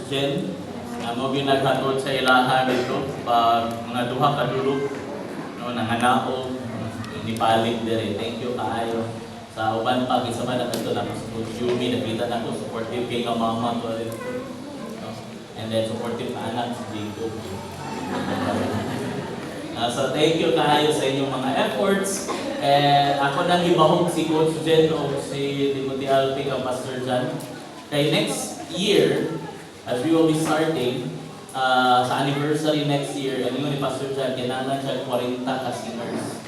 Jen. Mo ginaghatod sa ilahan dito pag mga duha ka dulog no nanganaog ni palig dire. Thank you kaayo sa uban pa kinsa man adto na sa Yumi nakita nako supportive kay nga mama ko no? And then supportive na anak si Jacob. So thank you kaayo sa inyong mga efforts. And ako nang ibahog si Coach Jen o si Timothy Alpi ang Pastor Jan. Kay next year, as we will be starting, sa anniversary next year, ano yun ni Pastor Jan, kailangan siya 40 ka singers.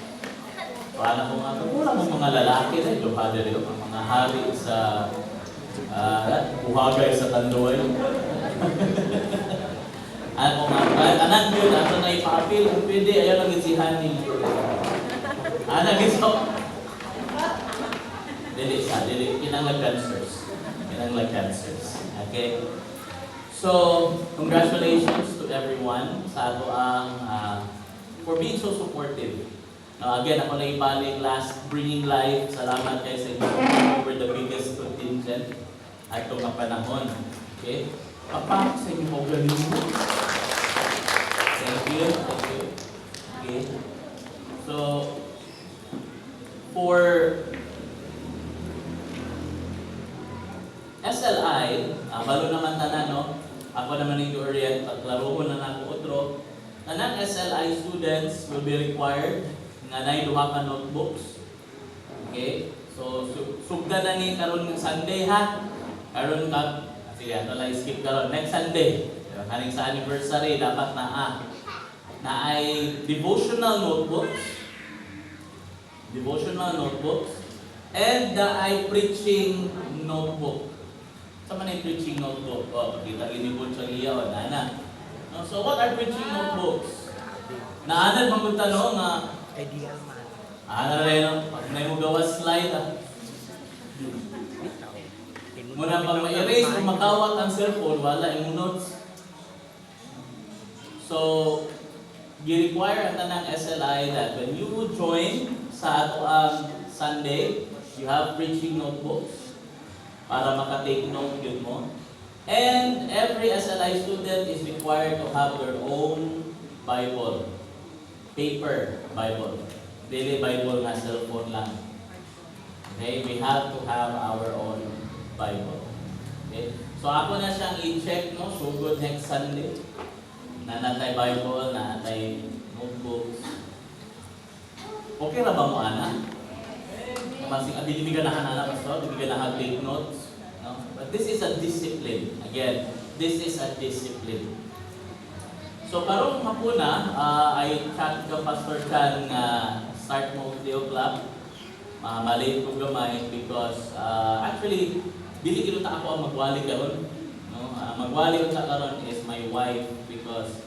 So anak ko nga, kulang ang mga lalaki na ito, father ito, ang mga hari sa buhagay sa Tanduay. Ano nga, anak yun, ato na ipapil, kung pwede, ayaw lang yung si Honey. Anak, gusto. Dili siya, kinanglag cancers. Okay? So, congratulations to everyone sa ato ang for being so supportive. Again, ako na ibalik last Bringing Life. Salamat kayo sa inyo over the biggest contingent at itong panahon. Okay? Papak sa inyo mo galing mo. Thank you. Okay. So, for SLI, balo naman tanan, no? Ako naman yung orient, paglaro ko na ako otro. Tanang SLI students will be required nga na duha ka notebooks. Okay? So, sugda na ni karon ng Sunday ha. Karon ka, sige, ato lang skip karon. Next Sunday, kaning sa anniversary, dapat na ay devotional notebooks. And ay preaching notebook. Sa man yung preaching notebook? Pakita linipod sa iya o nana. So what are preaching notebooks? Naanan mga tanong nga ideal man. Ana rin, pag may mo gawa slide muna pag ma-erase kung makawat ang cellphone, wala yung notes. So, gi-require ang tanang SLI that when you join sa ato ang Sunday, you have preaching notebooks para maka-take note yun mo. And every SLI student is required to have their own Bible. Paper Bible. Daily Bible na cellphone lang. Okay? We have to have our own Bible. Okay? So ako na siyang i-check, no? So good next Sunday. Na natay Bible, na natay notebooks. Okay na ba mo, Ana? Masing hindi ka nahanap so, hindi ka take notes. No? But this is a discipline. Again, this is a discipline. So karong hapuna, I chat ka Pastor Chan start mo 3 o'clock. Malate ko gamay because actually, dili gino ta ako ang magwali karon. No? Magwali ko sa karon is my wife because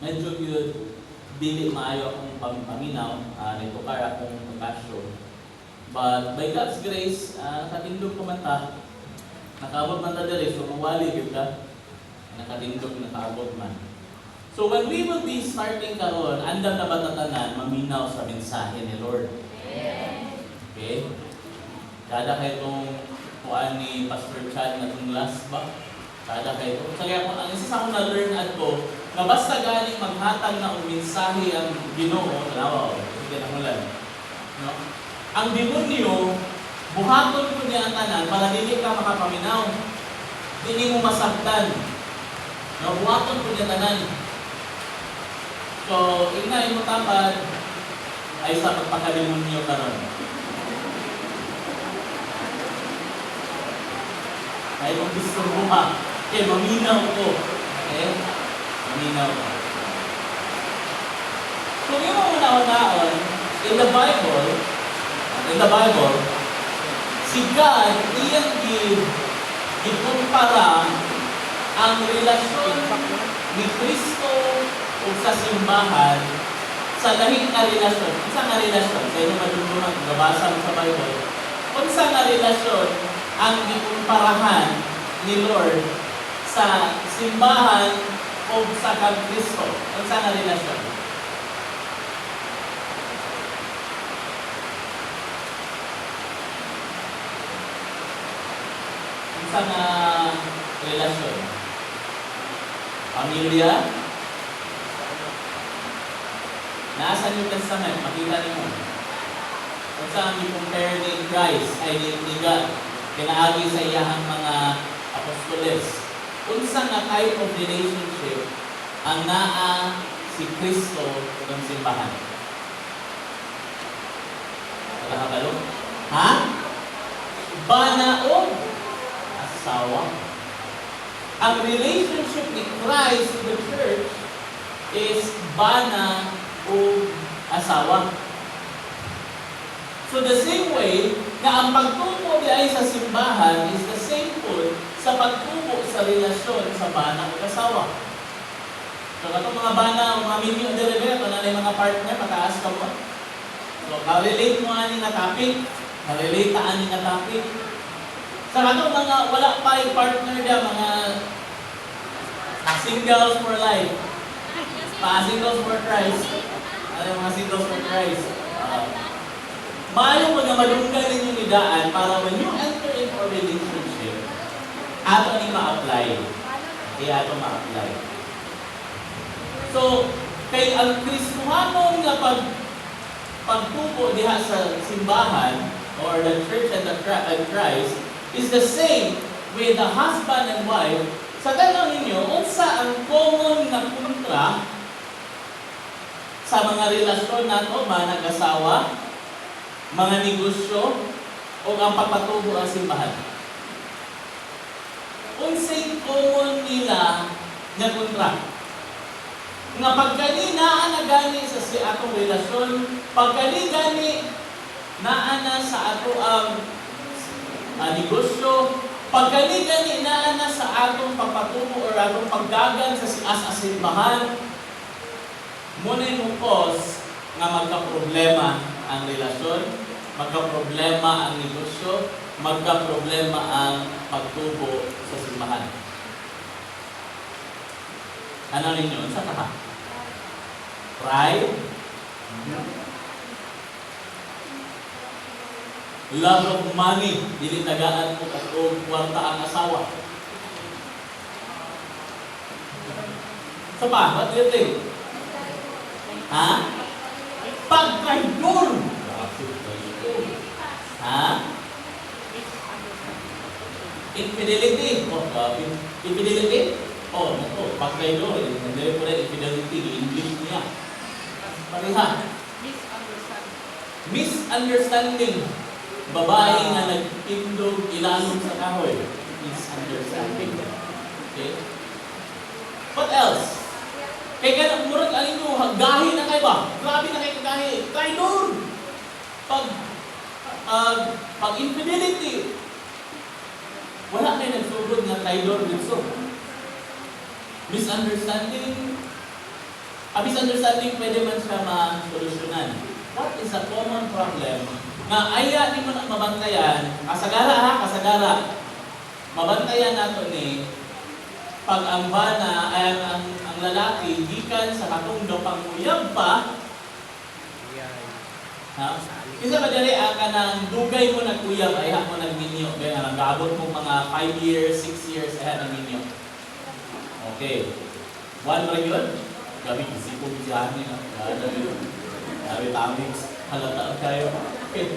medyo yun dili maayo akong paminaw nito kaya akong pagkasyo. But by God's grace, nakatindog ko man ta. Nakaabot man ta diri, so mawali gyud ka. Nakatindog, nakaabot man. So when we will be starting karon, andam na ba tatanan maminaw sa mensahe ni Lord? Okay? Kada kay itong kuan ni Pastor Chad na itong last ba? Kada kay ito. Kaya kung ang isa ko na-learn ato, na basta galing maghatag na mensahe ang Ginoo, tanawa, hindi na mulan. No? Ang demonyo, buhaton ko niya ang tanan para dili ka makapaminaw. Dili mo masaktan. No, buhaton ko niya tanan. So, ingay mo tapad ay sa pagpakademonyo karon. Ay kung gusto mo okay, maminaw ko. Okay? Maminaw ko. Kung yung mga una-unaon, in the Bible, si God, iyang ikumpara ang relasyon ni Kristo o sa simbahan sa lahing na relasyon. Kung saan na relasyon? Sa inyo madulungan, nabasa mo sa Bible. Kung saan na relasyon ang ikumparahan ni Lord sa simbahan o sa kang Kristo? Kung saan na relasyon? Kung saan na relasyon? Pamilya? Nasa New Testament, makita niyo. Kung saan i-compare ni Christ, ay ni God, kinaagi sa iyahang mga apostoles. Kung saan nga type of relationship ang naa si Kristo ng simbahan. Nakakalo? Ha? Bana o asawa. Ang relationship ni Christ to the church is bana o asawa. So the same way na ang pagtubo ay sa simbahan is the same po sa pagtubo sa relasyon sa bana o asawa. So katong mga bana, mga minyo deliver, ito na yung mga partner, mataas ka mo. So ka-relate mo ani nga topic, ka-relate ta ani nga topic. Sa katong mga wala pa yung partner niya, mga singles for life, mga singles for Christ. Ano yung mga singles for Christ? Maayo mga malunggan ninyo nidaan para when you enter into a relationship, ato ni ma-apply. Kaya ato ma-apply. So, kay ang Kristohanon nga pagtubo diha sa simbahan or the church and the Christ is the same with the husband and wife. Sa tanong ninyo, unsa ang common na kontra sa mga relasyon nato, mga nag-asawa, mga negosyo, o ang pagpatubo ang simbahan? Unsay common nila na kontra? Nga pagkani naa na gani sa atong relasyon, pagkani gani naa na sa ato ang negosyo, pagkani gani naa na sa atong pagpatubo o atong pagdagan sa simbahan, muna yung cause nga magka-problema ang relasyon, magka-problema ang negosyo, magka-problema ang pagtubo sa simbahan. Ano ninyo? Sa taha? Pride? Love of money. Dili tagaan mo o kwarta ang asawa. Sa pa? Ba't yun? Ha? Pagkaidor! Ha? Infidelity. Infidelity? Oh, ito. Pagkaidor. Hindi po rin infidelity. English niya. Pariha. Misunderstanding. Babae nga nagtindog ilalong sa kahoy. Misunderstanding. Okay? What else? Kaya ka murag alin nyo, gahi na kayo ba? Grabe na kayo kagahi. Traidor! Pag infidelity, wala kayo nagsugod na traidor dito. Misunderstanding, misunderstanding pwede man siya ma-solusyonan. What is a common problem na aya ni mo na mabantayan, kasagara. Mabantayan nato ni pag ang bana ay ang lalaki gikan sa katong panguyab pa. Ha? Isa ba dali ka nang dugay mo nagkuyab ay mo nagminyo kaya nagabot mo mga 5 years, 6 years ay nagminyo. Okay. One ra yun. Gabi kasi ko biyahan ni Gabi tamix halata kayo. Okay.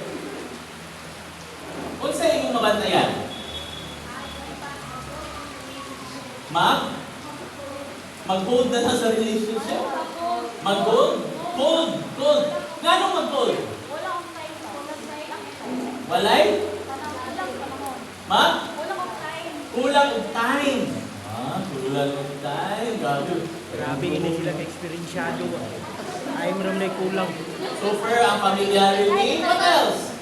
Unsa imong mabantayan? Mag-hold na sa relationship? Mag-hold? Hold. Ngano mag-hold? Walay? Kulang og time. Kulang og time. Grabe ini sila ka-experiensyado. Ay maram na kulang. Super ang familiarity. What else?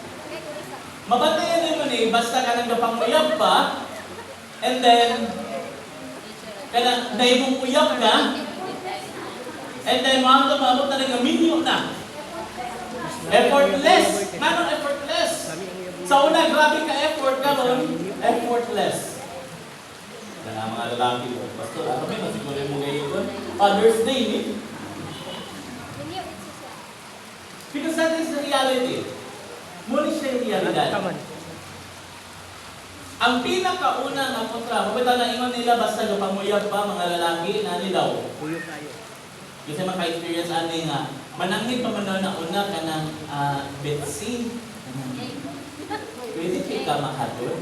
Mabantayan mo ni basta ka nagpanguyab pa and then kaya dahil mong uyab ka, and then maabot na rin ang minyo na. Effortless. Manong effortless? Sa una, grabe ka effort ka ron, effortless. Kaya mga lalaki ko, Pastor, kami masiguro mo ngayon, Father's Day, eh? Because that is the reality. Muna siya yung realidad. Ang pinakauna nga kontra, mabita na ingon nila basta gapamuyab pa mga lalaki na nilaw. Puyo kayo. Kasi maka-experience ani nga, manangin pa man daw na una ka ng Betsy. Pwede ka mahatod?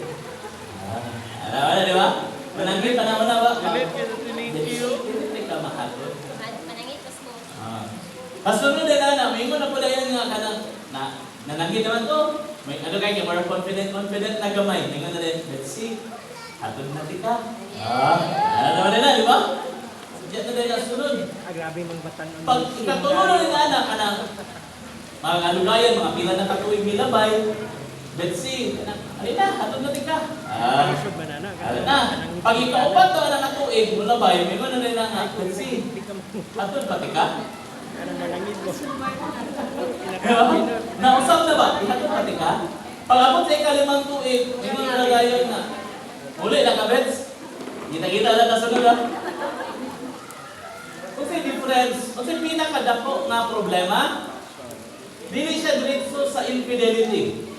Ano, di ba? Manangin pa na una ba? Galit ka sa tinitiyo. Pwede ka mahatod? Manangit, Pasko. Kasunod din na, may na pala yan nga ka nanangin naman to. May ano kayo, more confident na gamay. May na rin, let's see, hatod na tika. Ano naman nila, di ba? Diyan na rin ang sunod. Grabe mang batan. Pag ikatulong rin anak, mga kalugayan, mga pila na katuwing milabay, let's see, alin na, hatod na tika. Alisod ba na? Alin na, pag ikaupat to na katuwing milabay, may na rin ang let's see, hatod pa tika. Ano manangit mo? Nausap na ba? Ihatod pati ka? Pag-abot sa ikalimang tuig, hindi na nagayon na. Uli na ka, Bets. Kita-kita lang kasunod ha. Kasi difference, kasi pinakadako nga problema, dili siya diretso sa infidelity.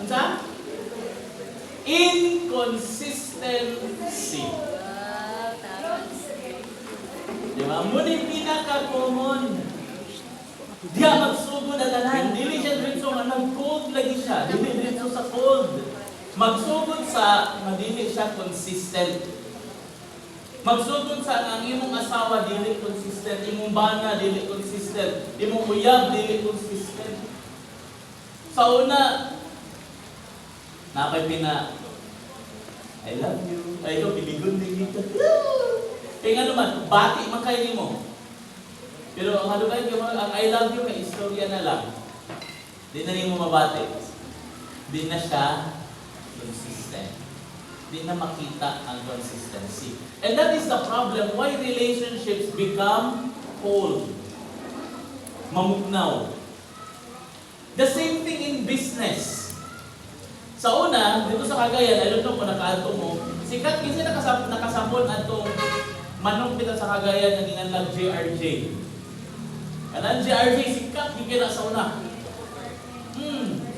Ano sa? Inconsistency. Wow, tapos. Diba? Muna yung pinaka-common. Diya magsugod na tanan. Dili siya diretso nga nag-cold lagi siya. Dili diretso sa cold. Magsugod sa madili siya consistent. Magsugod sa ang imong asawa dili consistent, imong bana dili consistent, imong uyab dili consistent. Sa una, napay pina I love you. Ay ko biligon din dito. Kaya nga naman, bati man kayo nimo. Pero ang halugay ko, ang I love you kay istorya na lang. Di na nimo mabati. Di na siya consistent. Di na makita ang consistency. And that is the problem why relationships become cold. Mamugnaw. The same thing in business. Sa una, dito sa Cagayan, I don't know kung nakaanto mo, sikat kasi nakasambon atong manong kita sa Cagayan na ginanlag JRJ. Kanan JRJ, sikat higira sa una.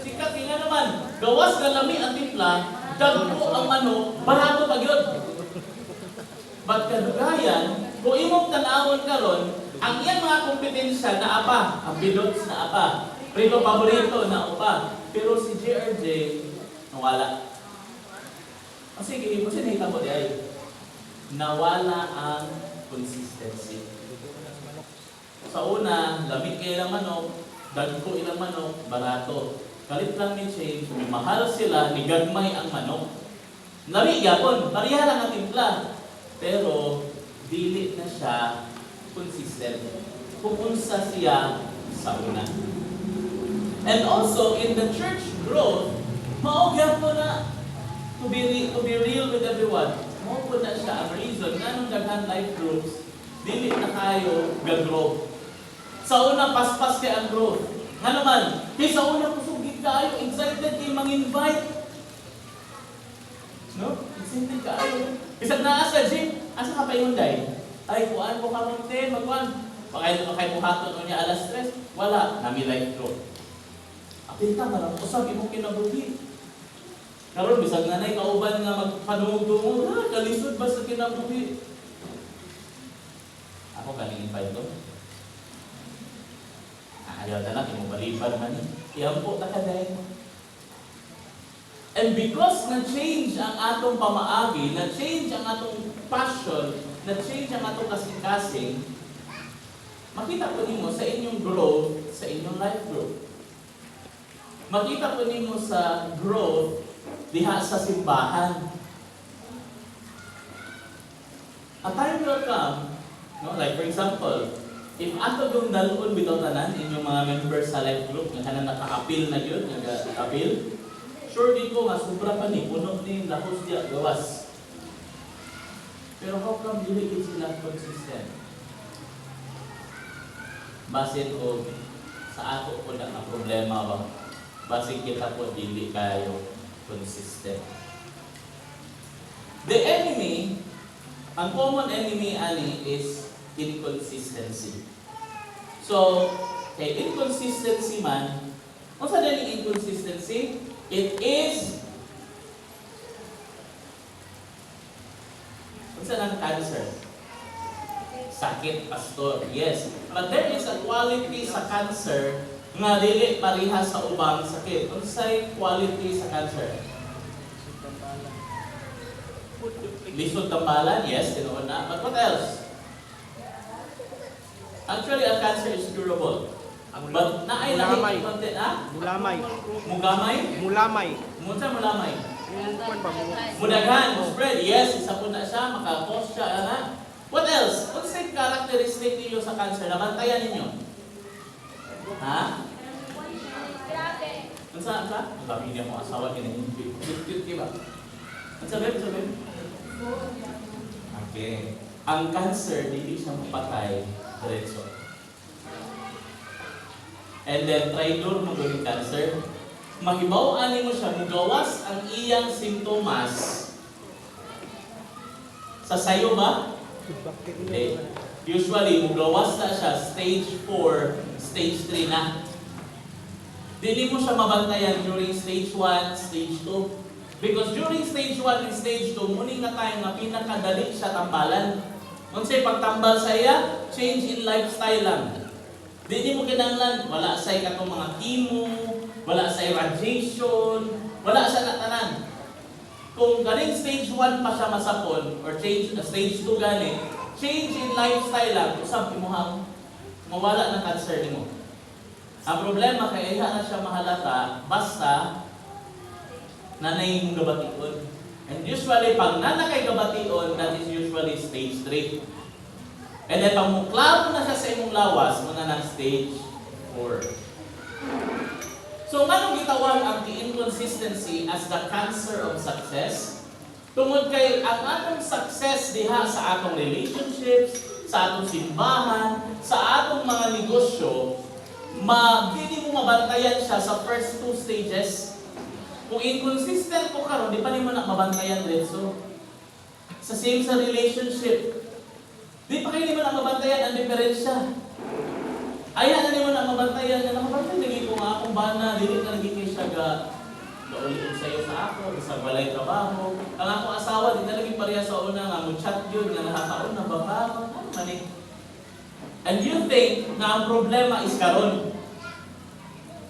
Sikat nga naman. Gawas na lami ang timpla, dagko ang manok, barato pag yun. But kadugayan, kung imong tanawon karon, ang iyang mga kompetensya na apa, ang pilots na apa, prito paborito na apa. Pero si JRJ, nawala. Sige, mo siya nahitabo di ay. Nawala ang consistency. Sa una, lamig kayo ilang manok, dagko ilang manok, barato. Kalit lang ni change, mahal sila, nigagmay ang manok. Lamig yapon, pareha lang ang timpla. Pero, dili na siya consistent. Pupunsa siya sa una. And also, in the church growth, maugyan po na to be real with everyone. Mao po na siya ang reason nga nung daghan life groups, dili na kayo gag-grow. Sa una, paspas kay ang growth. Nga naman, sa una kusugid kayo, excited kayo mang-invite. No? Excited kayo. Isang naa sa gym, asa ka pa yung day? Ay, kuhaan ko ka mong 10, magkuhan. Pakay buhaton niya alas 3, wala, nami life group. Apita, marang usap, imong kinabuhi. Karon bisag nanay kauban nga magpadungog-dungog, kalisod ba sa kinabuhi? Ako kaning invite ko. Ayaw na lang, imong balipad man eh. Iyampo ta kaday mo. And because na-change ang atong pamaagi, na-change ang atong passion, na-change ang atong kasing-kasing, makita po nimo sa inyong growth, sa inyong life growth. Makita po nimo sa growth diha sa simbahan. A time will come, no? Like for example, if ato yung dalon bitaw tanan inyong mga members sa life group nga kanang naka-appeal na gyud, nag-appeal, sure din ko nga sobra pa ni puno ni lahos diya gawas. Pero how come dili gid sila consistent? Basin ko sa ato ko na problema ba? Basin kita po dili kayo consistent. The enemy, ang common enemy ani is inconsistency. So, kay inconsistency man, unsa din inconsistency? It is Unsa nang cancer? Sakit, pastor. Yes. But there is a quality sa cancer nga dili pareha sa ubang sakit. Unsay quality sa cancer? Lisod tambalan, yes, tinuod na. But what else? Actually, a cancer is curable. But naay Mulamay. lahi content, ha? Mulamay. Mugamay? Mulamay. Munsa mulamay? Yung kwan ba mo? Mudagan, spread. Yes, isa po na siya, makakos siya, ana. What else? What's the characteristic niyo sa cancer? Nabantayan ninyo? Ha? Unsa? Sabi niya mo, asawa niya ng cute, diba? Unsa, babe? Okay. Ang cancer, hindi siya mapatay diretso. And then, traitor mo gawin cancer. Mahibaw-ani mo siya, mugawas ang iyang simptomas. Sa sayo ba? Hindi. Usually, mugawas na siya, stage 4, stage 3 na. Dili mo siya mabantayan during stage 1, stage 2. Because during stage 1 and stage 2, muni nga tayo nga pinakadali siya tambalan. Unsay pagtambal sa iya, change in lifestyle lang. Dili mo kinahanglan, wala say katong mga chemo, wala say radiation, wala sa natanan. Kung galing stage 1 pa siya masapon, or stage 2 gani, change in lifestyle lang, usab imuhang mawala ng cancer nimo. Ang problema kay iya na siya mahalata, basta nanay mong gabation. And usually, pag nanakay gabation, that is usually stage 3. And then, pag muklaro na siya sa imong lawas, muna ng stage 4. So, anong gitawag ang inconsistency as the cancer of success? Tungod kay ang atong success diha sa atong relationships, sa atong simbahan, sa atong mga negosyo, hindi mo mabantayan siya sa first 2 stages. Kung inconsistent ko karon, di pa nimo na mabantayan diretso. Sa same sa relationship, di pa kayo nimo na mabantayan ang diferensya. Ayan na nimo na mabantayan na nakabantayan lagi ko nga akong bana, dili na lagi kay siya gaulit sayo sa ako, sa balay trabaho. Ang akong asawa, di na lagi pareha sa una nga mo chat yun, nga nakakaon na babaho, mani. And you think na ang problema is karon.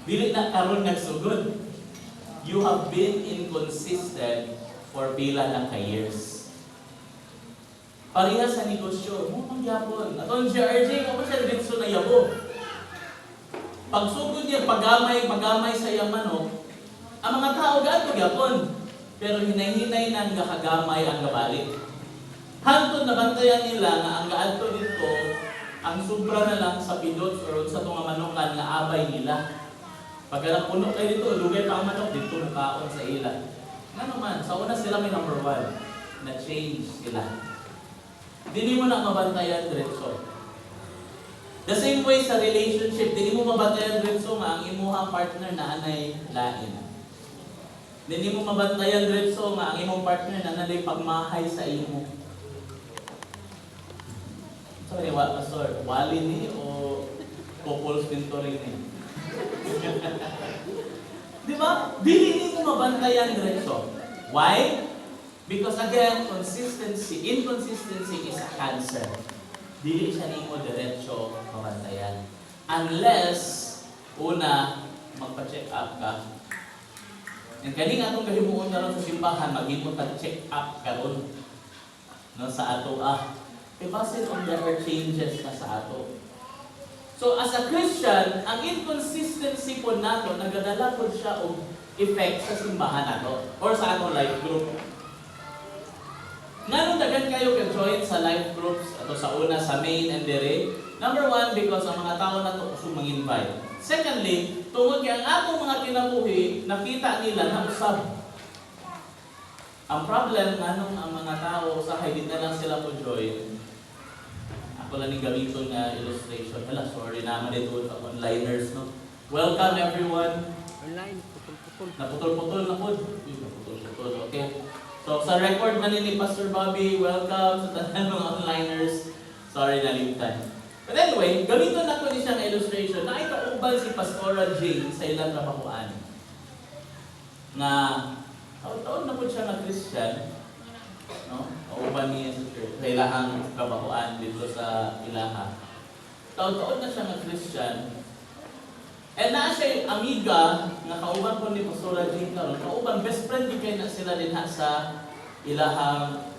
Dili na karon nagsugod. You have been inconsistent for pila na ka-years. Pareha sa negosyo, mo mangyapon. Atong GRJ, ako siya ritso na yabo. Pagsugod niya, pagamay sa yaman, ang mga tao gato yapon. Pero hinay-hinay nang gakagamay ang gabalik. Hantod na bantayan nila na ang gaadto dito, ang sobra na lang sa pidots or sa tunga manukan na abay nila. Pagka napuno kayo dito, lugay pa ang manok, dito nakaon sa ila. Nga naman, sa una sila may number 1, na-change sila. Dili mo na mabantayan diretso. The same way sa relationship, dili mo mabantayan diretso nga ang imuhang partner na anay lain. Dili mo mabantayan diretso nga ang imong partner na anay pagmahay sa imo. Sorry, pastor, wali ni o couples mentoring ni? Di ba? Dili mo mabantayan diretso. Why? Because again, inconsistency is a cancer. Dili siya nimo diretso mabantayan. Unless, una, magpa-check up ka. And kaning atong kahimuon karon sa simbahan, maghimo ta check up karon. No, sa ato based on there are changes na sa ato. So as a Christian, ang inconsistency po nato nagadala po siya og effect sa simbahan nato or sa atong life group. Nganong dagan kayo ka-join sa life groups ato sa una sa main and dire? Number 1, because ang mga tao nato gusto mag-invite. Secondly, tungod kay ang atong mga kinabuhi, nakita nila na usab. Ang problem nganong ang mga tao sa di na lang sila po join. Ako lang yung gamiton na illustration. Hala, sorry naman ito sa onliners, no? Welcome everyone. Online, putol-putol. Naputol-putol na po. Naputol-putol, okay. So, sa record man ni Pastor Bobby, welcome sa tanan mga onliners. Sorry, nalimtan. But anyway, gamiton na ko ni siyang illustration na ikauban si Pastora Jane sa ilang trabahoan. Na, taon-taon na po siya na Christian. No? Kauban kauban niya sa church, sa ilahang kabahuan dito sa ilaha. Taon-taon na siya nga Christian. And na siya yung amiga nga kauban ko ni Pastora Jing karon. Kauban best friend din kay na sila din sa ilahang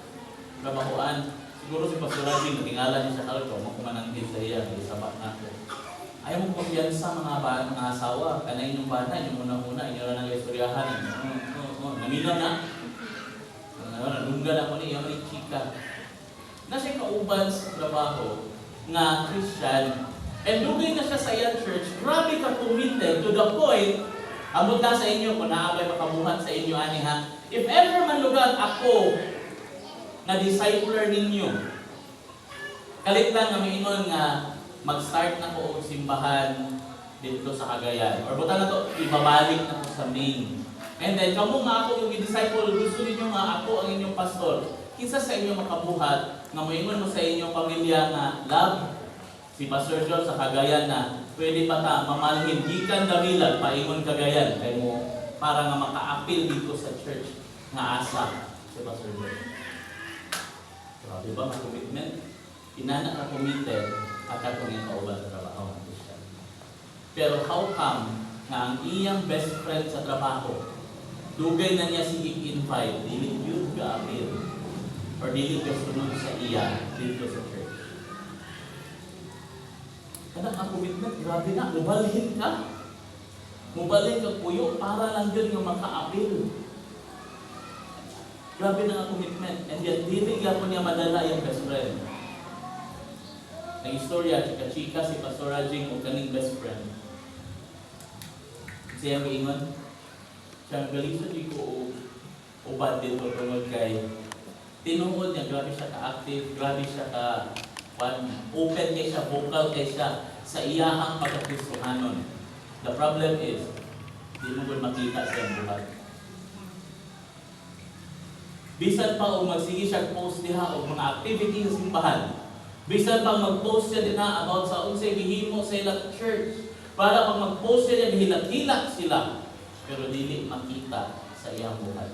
kabahuan. Siguro si Pastora Jing natingala niya sa karon ko mo kumanangkit sa iya sabat na ako. Ayaw mo kumpiyansa mga asawa. Kanay inyong bana, inyong una-una, inyo lang ang istoryahan. Naminaw na. Nalunggan ako niya, may chika. Nasa kauban sa trabaho nga Christian. And dugay na siya sa iyang church. Grabe ka committed to the point, amot na sa inyo kung naabay makabuhat sa inyo, ani ha. If ever man lugar ako na discipler ninyo, kalit lang na maingon nga mag-start na ko og simbahan dito sa Cagayan. Or buta na to, ibabalik na ko sa main. And then, kamo nga ako yung disciple, gusto ninyo nga ako ang inyong pastor. Kinsa sa inyo makabuhat, nga moingon mo sa inyong pamilya na love, si Pastor John sa Cagayan na pwede pa ta mamalhin, gikan damilag, paingon Cagayan, kay mo para nga maka-appeal dito sa church nga asa si Pastor John. Grabe ba ang commitment? Inana ka committed at akong yung kauban sa trabaho ng Christian. Pero how come nga ang iyang best friend sa trabaho, dugay na niya sige invite, dili yun ka-appeal or dili ka sunod sa iya dito sa church. Kada ang commitment, grabe na, mubalhin ka. Mubalhin ka puyo para lang yun nga maka-appeal. Grabe na ang commitment. And yet, dili po niya madala yung best friend. Nag-istorya, chika-chika si Pastor Rajing o kaning best friend. Siya ang ingon, siya galing sa di ko ubad dito tungod kay tinuod niya, grabe siya ka-active, grabe siya open kay siya, vocal kay siya sa iyahang pagkakristohanon. The problem is, di mo makita siya ang buhat. Bisan pa o magsige siya post diha o mga activity sa simbahan. Bisan pang mag-post siya din about sa unsay gihimo sa ilang church. Para pag mag-post siya din, hilat-hilat sila. Pero dili makita sa iyang buhay.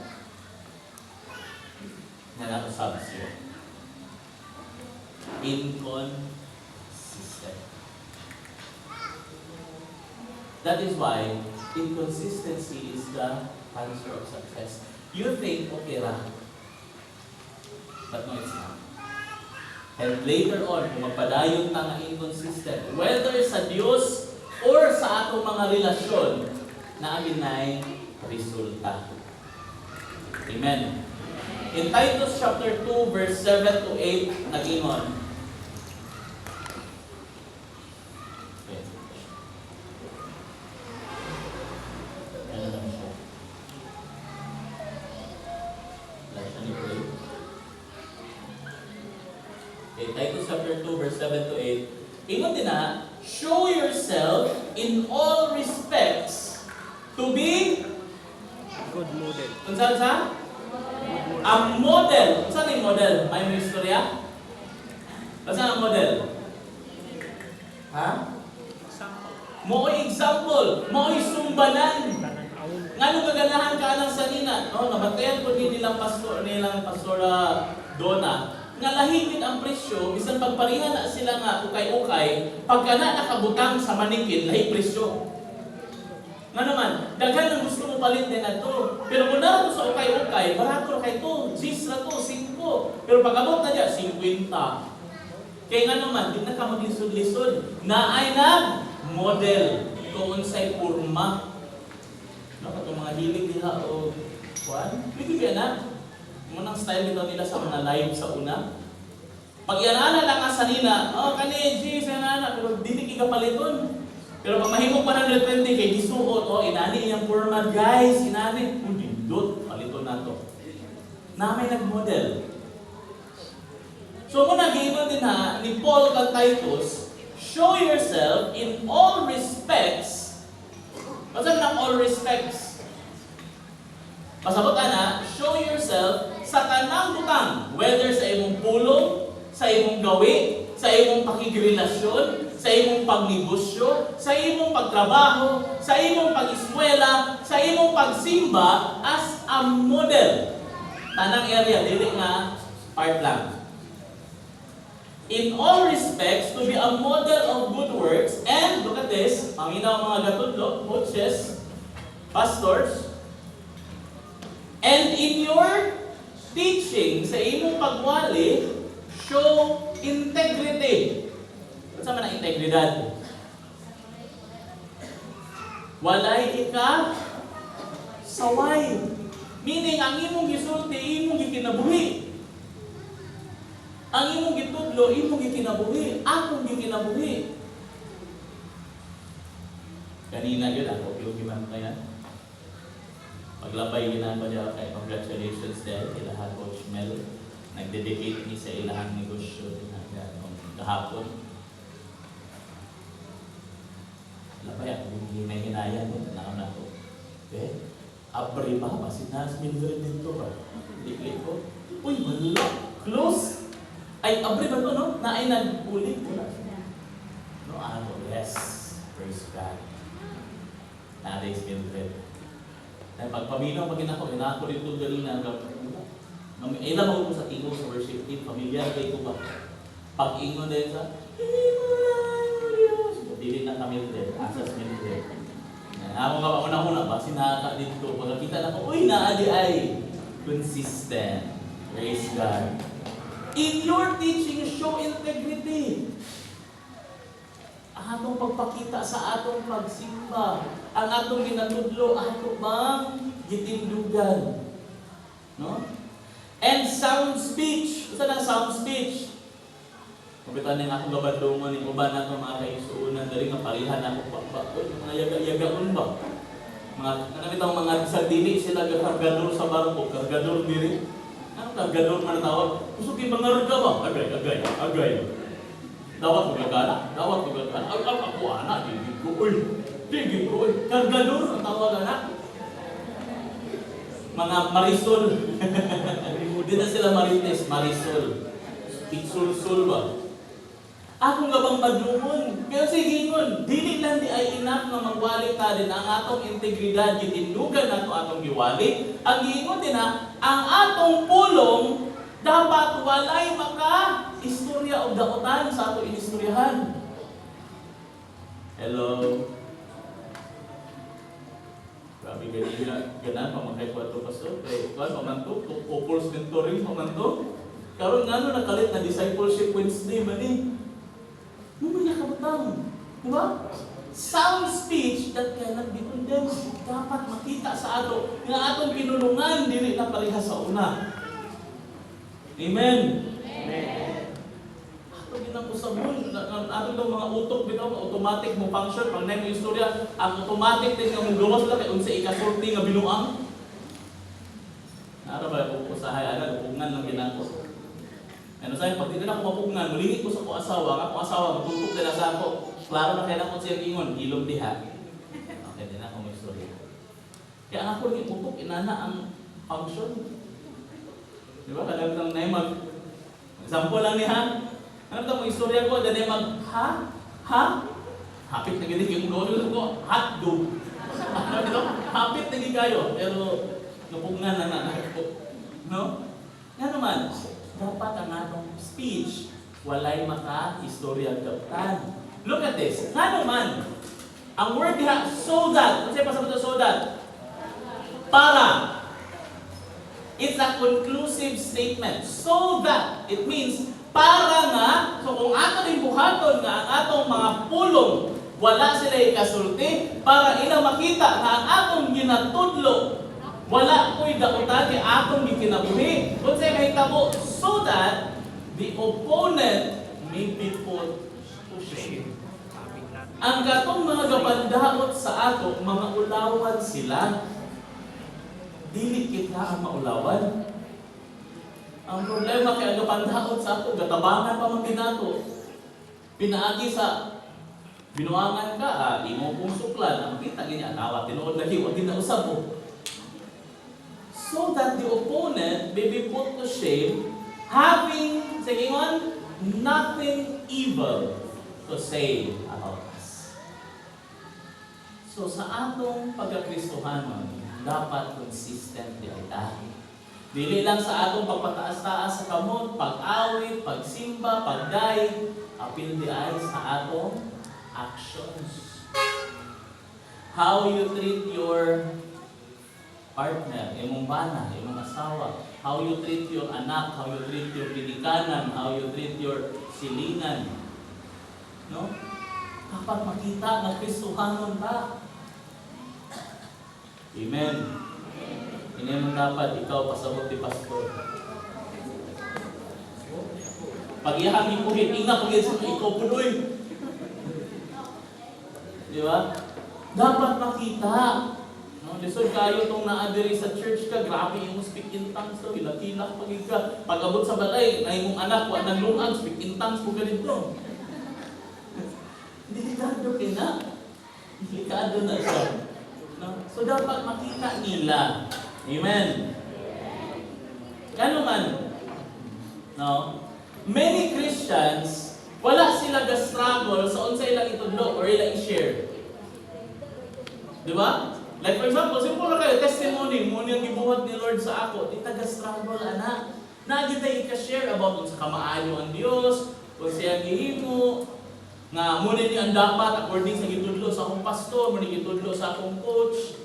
Nanakasab siya. Inconsistent. That is why inconsistency is the answer of success. You think, okay ra. But no, it's not. And later on, kung magpadayon ta nga inconsistent, whether sa Diyos or sa atong mga relasyon, na amin ay resulta. Amen. In Titus chapter 2, verse 7 to 8, nag-ingon. Okay. Ano lang siya? Wala siya ni pray. Okay, Titus chapter 2, verse 7 to 8. Ingon din na, show yourself in all respects to be Good model. kung saan sa? Ang model. Kung saan yung model? May istorya? Kung saan ang model? Ha? Mo example. Mo sumbanan. Nga nung gaganahan ka ng sanina. No, nabatayan ko din nilang pastora Donna. Nga lahingin ang presyo, bisan pagparihan na sila nga ukay-ukay, pagka na nakabutang sa manikin, lahi presyo. Nga naman, daghan ang gusto mo palit din na to. Pero kung naroon sa ukay-ukay, barato kay to, 6 na to, 5. Pero pag abot na dyan, 50. Kaya nga naman, di na ka maglisod-lisod. Na ay nag-model kung unsay purma. No, itong mga hilig nila o kuwan, pwede ba na? Munang style nito nila sa mga live sa una. Pag yanana lang nga sa nina, oh, kani, G, yanana, pero dili kigapaliton. Pero pag mahimok 120 kay gisuot, oh, inani iyang format, guys, inani. Dindot, paliton na to. Na may nag-model. So muna, gino din ha, ni Paul kang Titus, show yourself in all respects. Basta ng all respects. Pasabot na, show yourself sa tanang butang, whether sa imong pulong, sa imong gawi, sa imong pakigrelasyon, sa imong pagnegosyo, sa imong pagtrabaho, sa imong pag-eskwela, sa imong pagsimba as a model. Tanang area, dili nga Part lang. In all respects, to be a model of good works, and look at this, paminaw mga gatudlo, coaches, pastors, and in your teaching, sa imong pagwali, show integrity. Ano sa man ang integridad? Walay ika saway. Meaning, ang imong gisulti, imong gikinabuhi. Ang imong gitudlo, imong gikinabuhi. Akong gikinabuhi. Kanina yun, ako yung giman kaya. Paglabay yun ako niya kay congratulations dahil ilahan Coach Mel. Nagdedicate ni sa ilahang negosyo kahapon. Labay ako yung hinay-hinayan mo, naon ako. Okay? Abri pa, pasinas, Mildred dito ba? Dikli ko. Uy, wala. Close. Ay, abri ba ito, no? Na ay nag-ulit. Wala. No, ano, yes. Praise God. Nadays Mildred. Ay, pagpaminaw, pag inako rin ganina. Ilan ako sa tingo sa worship team, familiar kayo ko ba? Pag-ingon din sa, dili na kami din, asas Mildred. Ako nga ba, una-una ba, sinaka dito, pagkakita na ko, uy, naadi ay consistent. Praise God. In your teaching, show integrity. Ang atong pagpakita sa atong pagsimba, ang atong ginatudlo, ato bang gitindugan. No? And sound speech. Saan ang sound speech? Kapitan din ako gabadungan ni uban na itong mga kaisuunan. Dari nga parihan ako mga yaga-yagaon ba? Nakakita mga sa dili sila kargador sa barko. Kargador diri. Ano kargador man tawag? Gusto kayo mangarga ba? Agay. Dawat ko gagana. Ako anak. Digig ko. Kargador ang tawag anak. Mga marisol. Di na sila marites, marisol. Pitsul-sul ba? Ako nga bang madlungon? Kaya sige nun, dili lang di ay enough na magwali ta din ang atong integridad, gitindugan nato atong giwali. Ang giingon din na, ang atong pulong dapat walay maka-istorya o daotan sa atong inistoryahan. Hello? Grabe ganyan, pamakay ko ito pastor. Kaya ikaw, pamantok, Couples Mentoring, pamantok. Karon nga nakalit na Discipleship Wednesday man eh. Mamaya kabutang. Diba? Sound speech that cannot be condemned. Dapat makita sa ato nga atong pinulungan dili na pareha sa una. Amen. Amen. Ato ginapusabon. Ato daw mga utok bitaw automatic mo function pag na yung istorya, ang automatic din nga mong gawas lang kay unsa ikasulti nga binuang. Ara ba ko usahay ana upungan lang ginako. Ano sa'yo, pag hindi na ako mapugngan, mulingit ko sa ko asawa, nga ko asawa, matutok din na sa ako. Klaro na kaya na ko siyang ingon, ilong diha. Okay, din ako may story. Kaya ang ako rin iputok, inana ang function. Di ba? Kadang lang na yung example lang ni ha. Ano ito mo istorya ko, dahil ha? Hapit na gini, yung gawin ko, hotdog. Ano ito? Hapit na gini kayo, pero napugnan na. No? Nga naman, dapat ang atong speech walay maka-istorya gautan. Look at this. Nga naman, ang word diha, so that. Ano sa'yo pasabot na so that? Para. It's a conclusive statement. So that. It means, para nga, so kung ato rin buhaton nga ang atong mga pulong, wala sila ikasulti, para ina makita na ang atong ginatudlo, wala ko'y dautan ni atong gikinabuhi. Kung sa'yo kahitabo, so that the opponent may be put to shame. Ang katong mga gapandaot sa ato, mga ulawan sila. Dili kita ang maulawan. Ang problema kay ang gapandaot sa ato, gatabangan pa man binato. Pinaagi sa binuangan ka, imo kong suklan, ang kita ganyan, tawag, tinuod na hiwa, ginausap mo. So that the opponent may be put to shame, having, sige on, nothing evil to say about us. So sa atong pagkakristohanon, dapat consistent di tayo. Dili lang sa atong pagpataas-taas sa kamot, pag-awit, pagsimba, pagday, apil di ay sa atong actions. How you treat your partner, imong bana, imong asawa, how you treat your anak, how you treat your pinikanan, how you treat your silingan. No? Dapat makita na Kristohanon ta. Amen. Hindi mo dapat ikaw pasabot ni pastor. Pag iyang ipuhit, inga pag sa ikaw punoy. Di ba? Dapat makita. No, lisod kayo itong naadiri sa church ka, grabe yung speak in tongues to, hilak-hilak pagig ka. Pag abot sa balay, na imong anak, wala nang lungag, speak in tongues po ganito. Delikado kina. Delikado na siya. No? So dapat makita nila. Amen. Ano man, no? Many Christians, wala sila ga-struggle sa unsa ilang itudlo or ilang i-share. Di ba? Like for example, simple na kayo, testimony, mo niyang gibuhat ni Lord sa ako, di taga-struggle, anak. Nagit tayo i-share about kung sa kamaayo ang Diyos, kung siya gihimo, nga muna niya ang dapat according sa gitudlo sa akong pastor, muna gitudlo sa akong coach.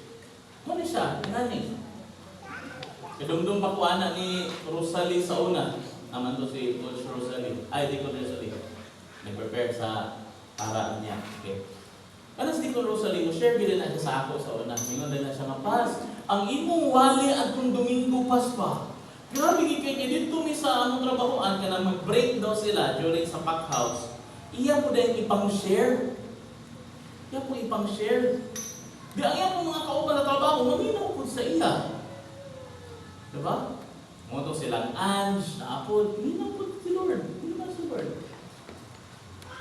Muna siya, nani. Kadungdong pakuana ni Rosalie sa una. Naman to si Coach Rosalie. Ay, di ko Rosalie. Nag-prepare sa para niya. Okay. Ano si Coach Rosalie mo? Share bilin na siya sa ako sa una. Mingon din na siya nga, Pas, ang imong wali at kung Domingo Pas pa. Grabe kay dito mi sa anong trabahoan ka na mag-break daw sila during sa pack house. Iya po din ipang-share. Iya po ipang-share. Di ang iya po mga kauban na trabaho, maminaw po sa iya. Diba? Mga silang Ange, na Apo, minaw po si Lord. Minaw si Lord.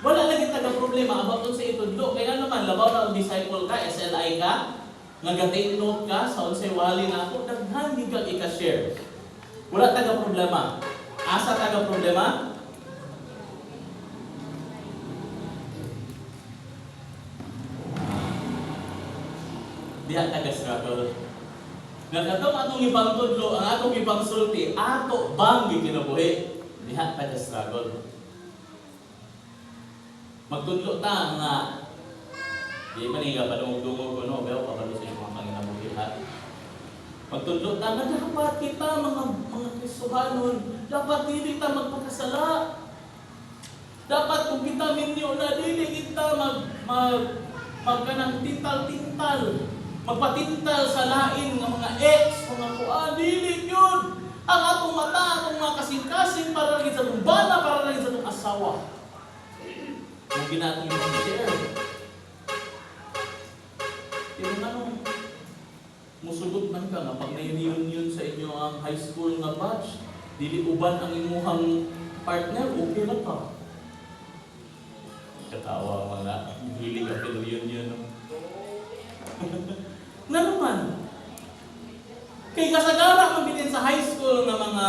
Wala lagi taga-problema about sa itudlo. Kaya naman, labaw na disciple ka, SLI ka, nag-take note ka, sa unsay wali na ako, daghan di ka ika-share. Wala taga-problema. Asa taga-problema? Diha taga-struggle. Nagkatong atong ibang tudlo, ang atong ibang sulti, ato bang gikinabuhi? Diha taga-struggle. Magtudlo ta nga, di man nga padungog-dungog ko no, pero papalo sa mga panginabuhi ha. Magtudlo ta nga dapat kita mga Kristohanon, dapat dili ta magpakasala. Dapat kung kita minyo na dili kita magkanang tintal-tintal. Magpatintal sa lain ng mga ex, mga kuan, dili yun. Ang atong mata, atong mga kasing-kasing para rin sa itong bala, para rin sa itong asawa. Huwag natin yung share. Pero ano, musugot man ka nga, pag na-reunion sa inyo ang high school nga batch, dili uban ang imuhang partner, okay lang ka. Katawa mga hilig ang reunion. Nga naman. Kay kasagara mabilin sa high school ng mga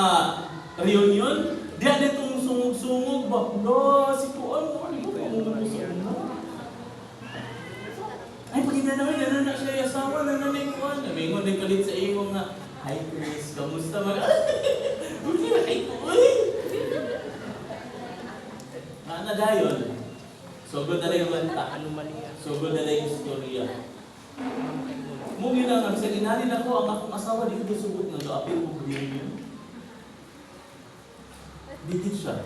reunion, diyan itong sungog-sungog ba? No, si Kuan mo, ano ba? Ay, pagkita naman, nanan siya yung asawa, nanan Kuan. Namingon din kalit sa iyo nga, Hi Chris, kamusta mga? Hindi na kay Kuan. Ano dayon? Sugod na rin yung banta. Sugod na rin yung istorya. Mungkin lang, sa inalin ako, ang akong asawa, di ko sugod ng doapil ko reunion. Dikit siya.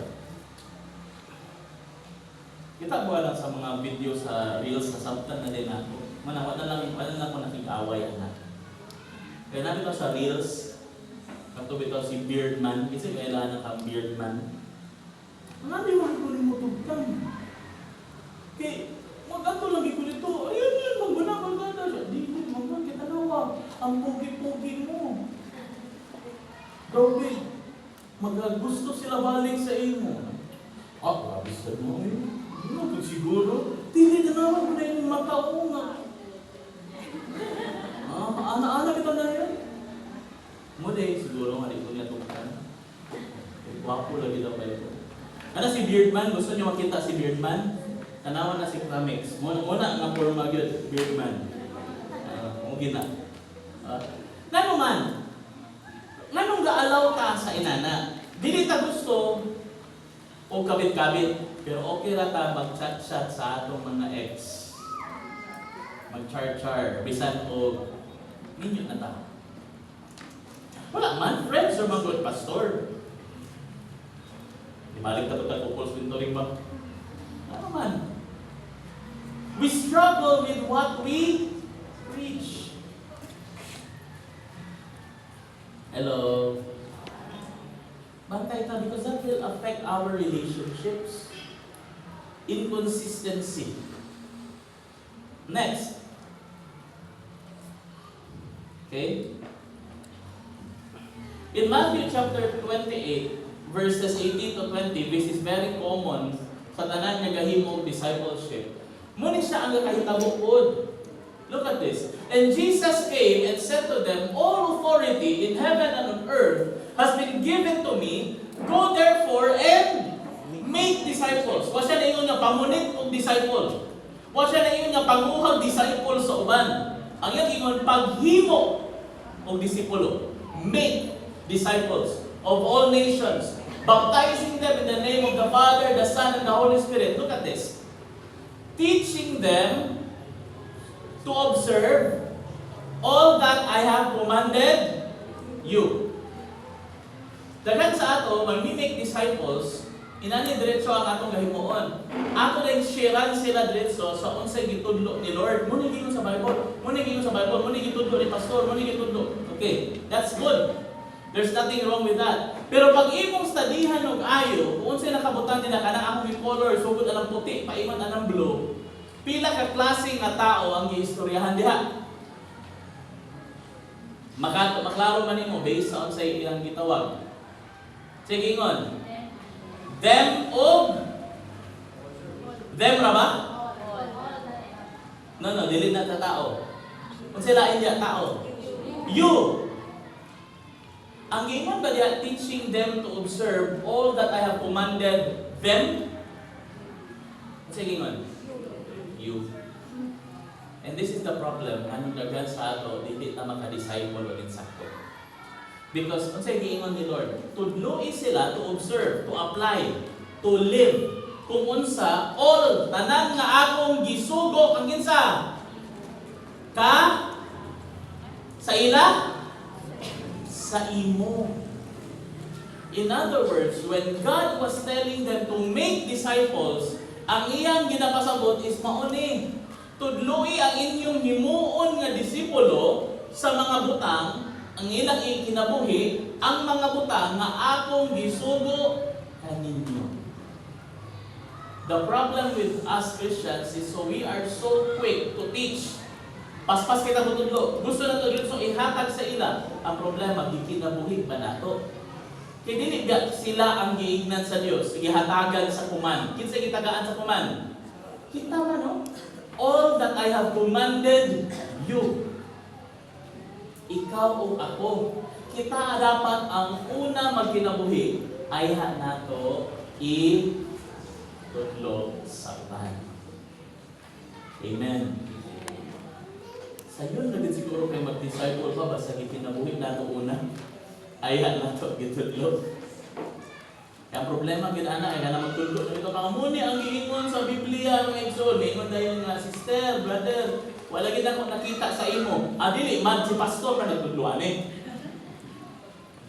Kita mo lang sa mga video sa reels, sa sabtan na din ako. Wala lang ako nakikaway anak. Kaya namin ito sa reels, katubit ito si Beardman, kasi kailangan kang Beardman. Marami mo tugtang. Kaya, mag-ato lang ito nito. Ayun, magbanakal ka na. Di mo, magbanakal kita nawa. Ang pugi-pugi mo. Grabe. Mag-gusto sila balik sa iyo. Grabe sa mo eh. Hindi siguro. Tili na naman mo na yung mataunga. Ana-ana kita na yan. Muna siguro nga dito niya tugtan. Wapo lagi daw kayo. Ano si Beardman? Gusto niyo makita si Beardman? Tanawan na si Kramix. Muna nga forma yun, Beardman. Mugin na. Naman, Nganong gaalaw ta sa inana? Dili ta gusto o kabit-kabit, pero okay ra ta mag-chat-chat sa atong mga ex. Mag-char-char, bisan o ninyo na ta. Wala man, friends or mga good pastor. Di balik ta ta ko mentoring ba? Ano man? We struggle with what we preach. Hello. Bantay ta because that will affect our relationships. Inconsistency. Next. Okay? In Matthew chapter 28, verses 18 to 20, this is very common sa tanan nga gahimo discipleship. Muna siya ang kahitabo. Look at this. And Jesus came and said to them, all authority in heaven and on earth has been given to me. Go therefore and make disciples. Wa siya na ingon nga pamunit og disciple. Wa siya na ingon nga panguhag disciple sa uban. Ang iyang ingon paghimo og disipulo. Make disciples of all nations, baptizing them in the name of the Father, the Son, and the Holy Spirit. Look at this. Teaching them to observe all that I have commanded you. Daghan sa ato, when we make disciples, inani diretso ang atong gahimuon. Ato rin sharean sila diretso sa unsay gitudlo ni Lord. Muna gingon sa Bible, muna gingon sa Bible, muna gitudlo ni pastor, muna gitudlo. Okay, that's good. There's nothing wrong with that. Pero pag imong studihan og ayo, kung unsay nakabutan nila kana akong color, sugod anang puti, paiman anang blue, pila ka klase nga tao ang giistoryahan diha. Maklaro man nimo based sa unsay ilang gitawag. Sige ingon. Them og them ra ba? No, dili na ta tao. Unsay lain diha tao? You. Ang ingon ba diya, teaching them to observe all that I have commanded them? Sige ingon. You. And this is the problem. Anong daghan sa ato, dili ta maka-disciple o din sakto. Because, unsay giingon ni Lord, tudloi sila to observe, to apply, to live. Kung unsa, all, tanan nga akong gisugo, ang ginsa? Sa ila? Sa imo. In other words, when God was telling them to make disciples, ang iyang ginapasabot is mauni. Tudloi ang inyong himuon nga disipulo sa mga butang, ang ilang ikinabuhi, ang mga butang nga akong gisugo kaninyo. The problem with us Christians is so we are so quick to teach. Paspas kita tutudlo. Gusto na to dito ihatag sa ila. Ang problema, gikinabuhi ba nato? Kaya dili sila ang giignan sa Dios, gihatagan sa kuman. Kinsa gitagaan sa kuman? Kita man no? All that I have commanded you. Ikaw o ako. Kita dapat ang una magkinabuhi ay nato i-tudlo sa uban. Amen. Sa yun na din siguro kayo mag-disciple pa, basta gikinabuhi nato una ay nato gitudlo. Ang problema gina ay kana magtudlo nito kamuni ang giingon sa Biblia ng Exod. Ingon dayon nga sister, brother, wala gid ako nakita sa imo. Dili mad si pastor na nagtudloan eh.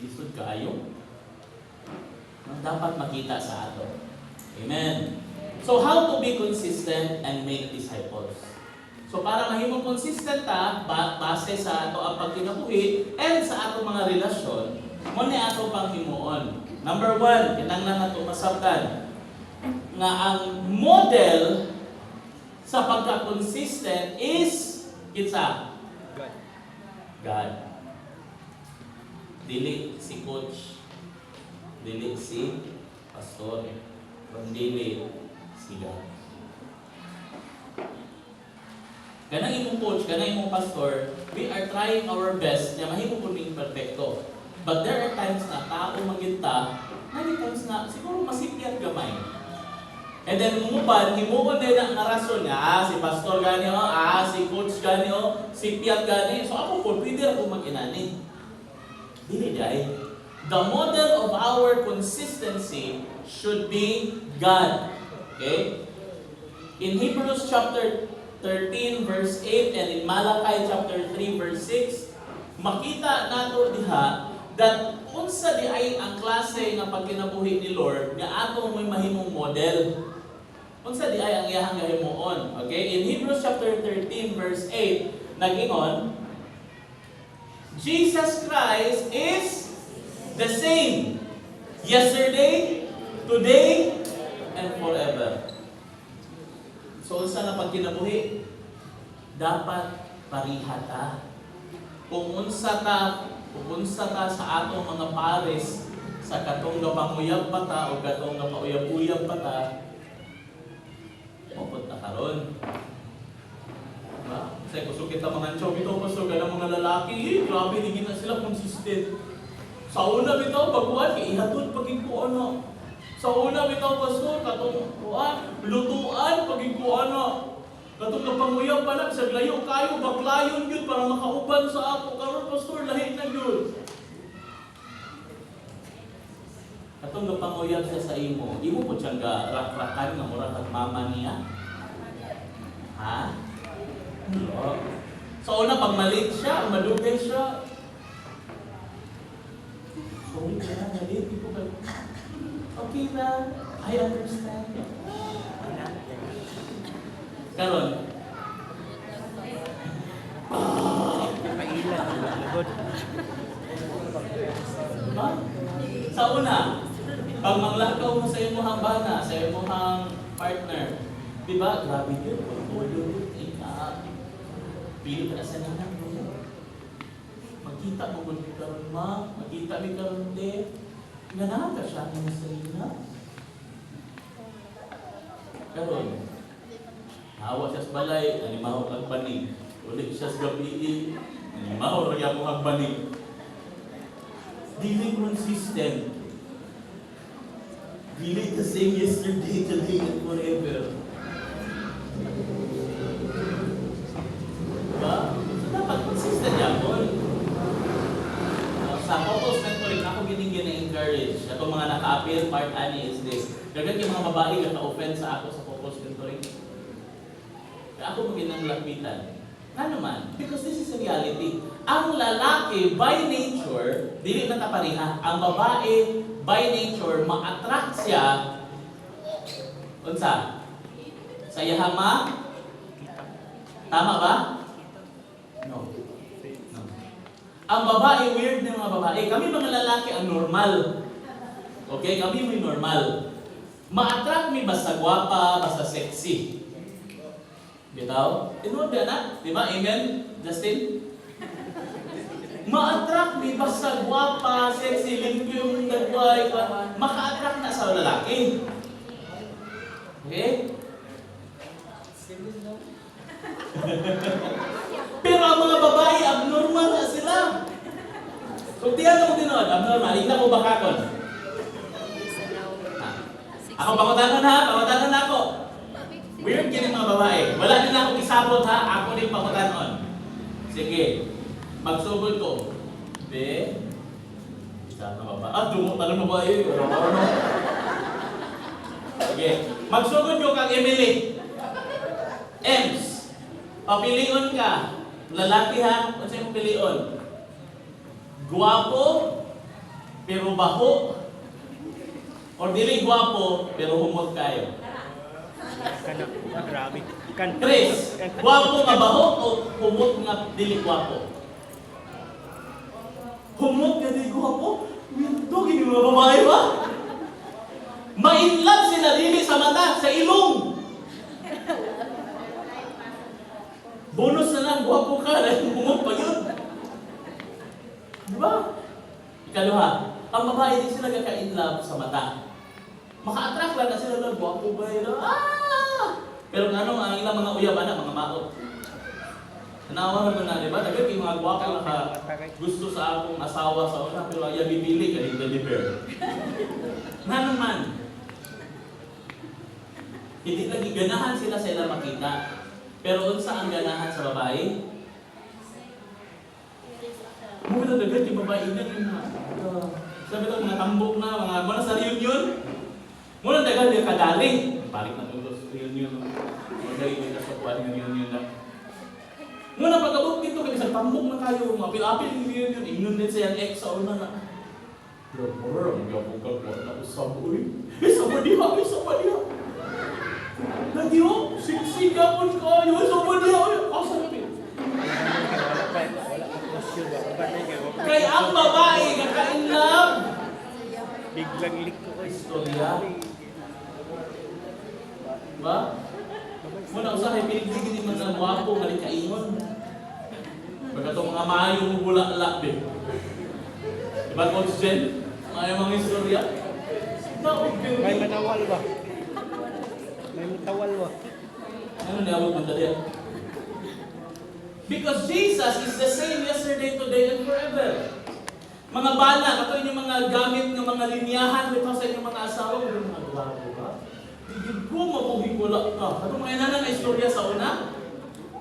Lisod kaayo. Dapat makita sa ato. Amen. So how to be consistent and make disciples? So para mahimong consistent ta, base sa ato ang pagkinabuhi and sa ato mga relasyon, mo ni ato pang himuon. Number 1, kinahanglan nato masabtan nga ang model sa pagka-consistent is kinsa? God. Dili si coach, dili si pastor, kundi si God. Kanang imong coach, kanang imong pastor, we are trying our best na mahimo po ning perfecto. But there are times na tao manginta, many times na siguro masipyat gamay. And then mumuban, himuon din ang rason nga, si pastor gani o, si coach gani o, sipyat gani. So ako po, pwede ako mag-inani. Dili day. The model of our consistency should be God. Okay? In Hebrews chapter 13 verse 8 and in Malachi chapter 3 verse 6, makita nato diha that unsa di ay ang klase nga pagkinabuhi ni Lord nga ato mo'y mahimong model. Unsa di ay ang iyahang gahimuon. Okay? In Hebrews chapter 13 verse 8, nag-ingon, Jesus Christ is the same yesterday, today, and forever. So unsa na pagkinabuhi? Dapat parihata. Kung unsa ta sa atong mga pares sa katong gapanguyab pa ta o katong gapauyab-uyab pa ta, mapot na karon. Diba? Kasi kusog kita mga chow, ito pastor ka ng mga lalaki, grabe hindi na sila consistent. Sa una bitaw pagkuhan, ihatod paging ko ano. Sa una bitaw pastor, katong kuhan, lutuan paging ko ano. Katong napanguyab pa lang, sa glayo kayo, baklayon yun para makauban sa ako. Karon pastor, lahi na yun. Katong napanguyab siya sa imo, imo po siyang rak-rakan nga mura kag mama niya. Ha? No. So una, pag malit siya, madugay siya. Sorry ka na, malit. Okay na, I understand. Karon. Napailan ang lagod. Diba? Sa una, pag manglakaw mo sa imong bana, sa imong partner, di ba? Grabe yun. Pili ka na sa nanan mo. Magkita mo kung karon ma, magkita mi karon de. Ganahan ka siya ng sarina. Karon, hawa siya sa balay, animaho kag banig. Ulit siya sa gabi, animaho rin mo kag banig. Dili consistent. Dili the same yesterday, today, and forever. Diba? So dapat consistent yan po. Sa couples mentoring, ako gini-encourage. Itong mga naka-appeal, part ani is this. Dagan yung mga babae na na-offend sa ako sa couples mentoring. Kaya ako maginang lapitan. Nga naman, because this is a reality. Ang lalaki, by nature, dili na tapariha. Ang babae, by nature, ma-attract siya. Unsa? Sa yahama? Tama ba? No. No. Ang babae, weird na mga babae. Kami mga lalaki, ang normal. Okay? Kami may normal. Ma-attract mi basta gwapa, basta sexy. Bitaw? Tinood na? Di ba? Amen? Justin? Ma-attract mi basta gwapa, sexy, limpyo, nagway, maka-attract na sa lalaki. Okay? Pero ang mga babae, abnormal na sila. So, tiyan mo tinood, abnormal. Hindi na ko bakakon. Ako pangutanon ha, pangutanon na ako. Weird yun yung mga babae. Wala din akong isabot ha, ako din pangutanon. Sige, magsugod ko. Be, isa na babae. Dumot na ng babae. Sige, magsugod ko kang Emily. Ems, papilion ka. Lalaki ha, ano sa'yo pilion? Guwapo, pero baho. Or dili guwapo, pero humot kayo. Grabe. Chris, guwapo nga baho o humot nga dili guwapo? Humot nga dili guwapo? Ito, gini mga babae ba? Ma-inlove sila dili sa mata, sa ilong. Bonus na lang, guwapo ka, dahil humot pa yun. Diba? Ikaluha, ang babae din sila kaka-inlove sa mata. Maka-attract lang na sila ng guwapo ba yun? Pero ano ang ilang mga uyab na, mga maot. Nanawa naman na, di ba? Nagag yung mga guwapo na gusto sa akong asawa sa una, pero ayaw bibili ka rin deliver. Nga naman. Hindi lagi ganahan sila sa ilang makita. Pero unsa ang ganahan sa babae? Mo na dagat yung babae niya yung sabi ko mga tambok na mga sa reunion. Mo na dagat yung kadaling. Balik na tulo sa reunion. Mga yung sa kuwan ng reunion na. Mo na pagkabot dito kami sa tambok na kayo mga pilapil ng reunion. Ingnon din sa yung ex sa una na. Pero mura ang gabong na usap uy. Sama diha. Lagi o, siksiga po kayo. Sama diha. Asa na rin. Kaya ang babae kaka-in love. Biglang lik ko kayo. Istorya. Ba? Muna usahay, pinigdigin man ang wapo, malikaingon. Pagka itong mga mayong bulak-lak, be. Diba, Coach Jen? Mga istorya? May manawal ba? May matawal ba? Ano niya mo mandali? Because Jesus is the same yesterday, today, and forever. Mga bana, kato yung mga gamit ng mga linyahan dito sa inyong mga asawa, kung mga gwapo ba? Hindi ko mabuhigula ka. Kato mga inanan na istorya sa una,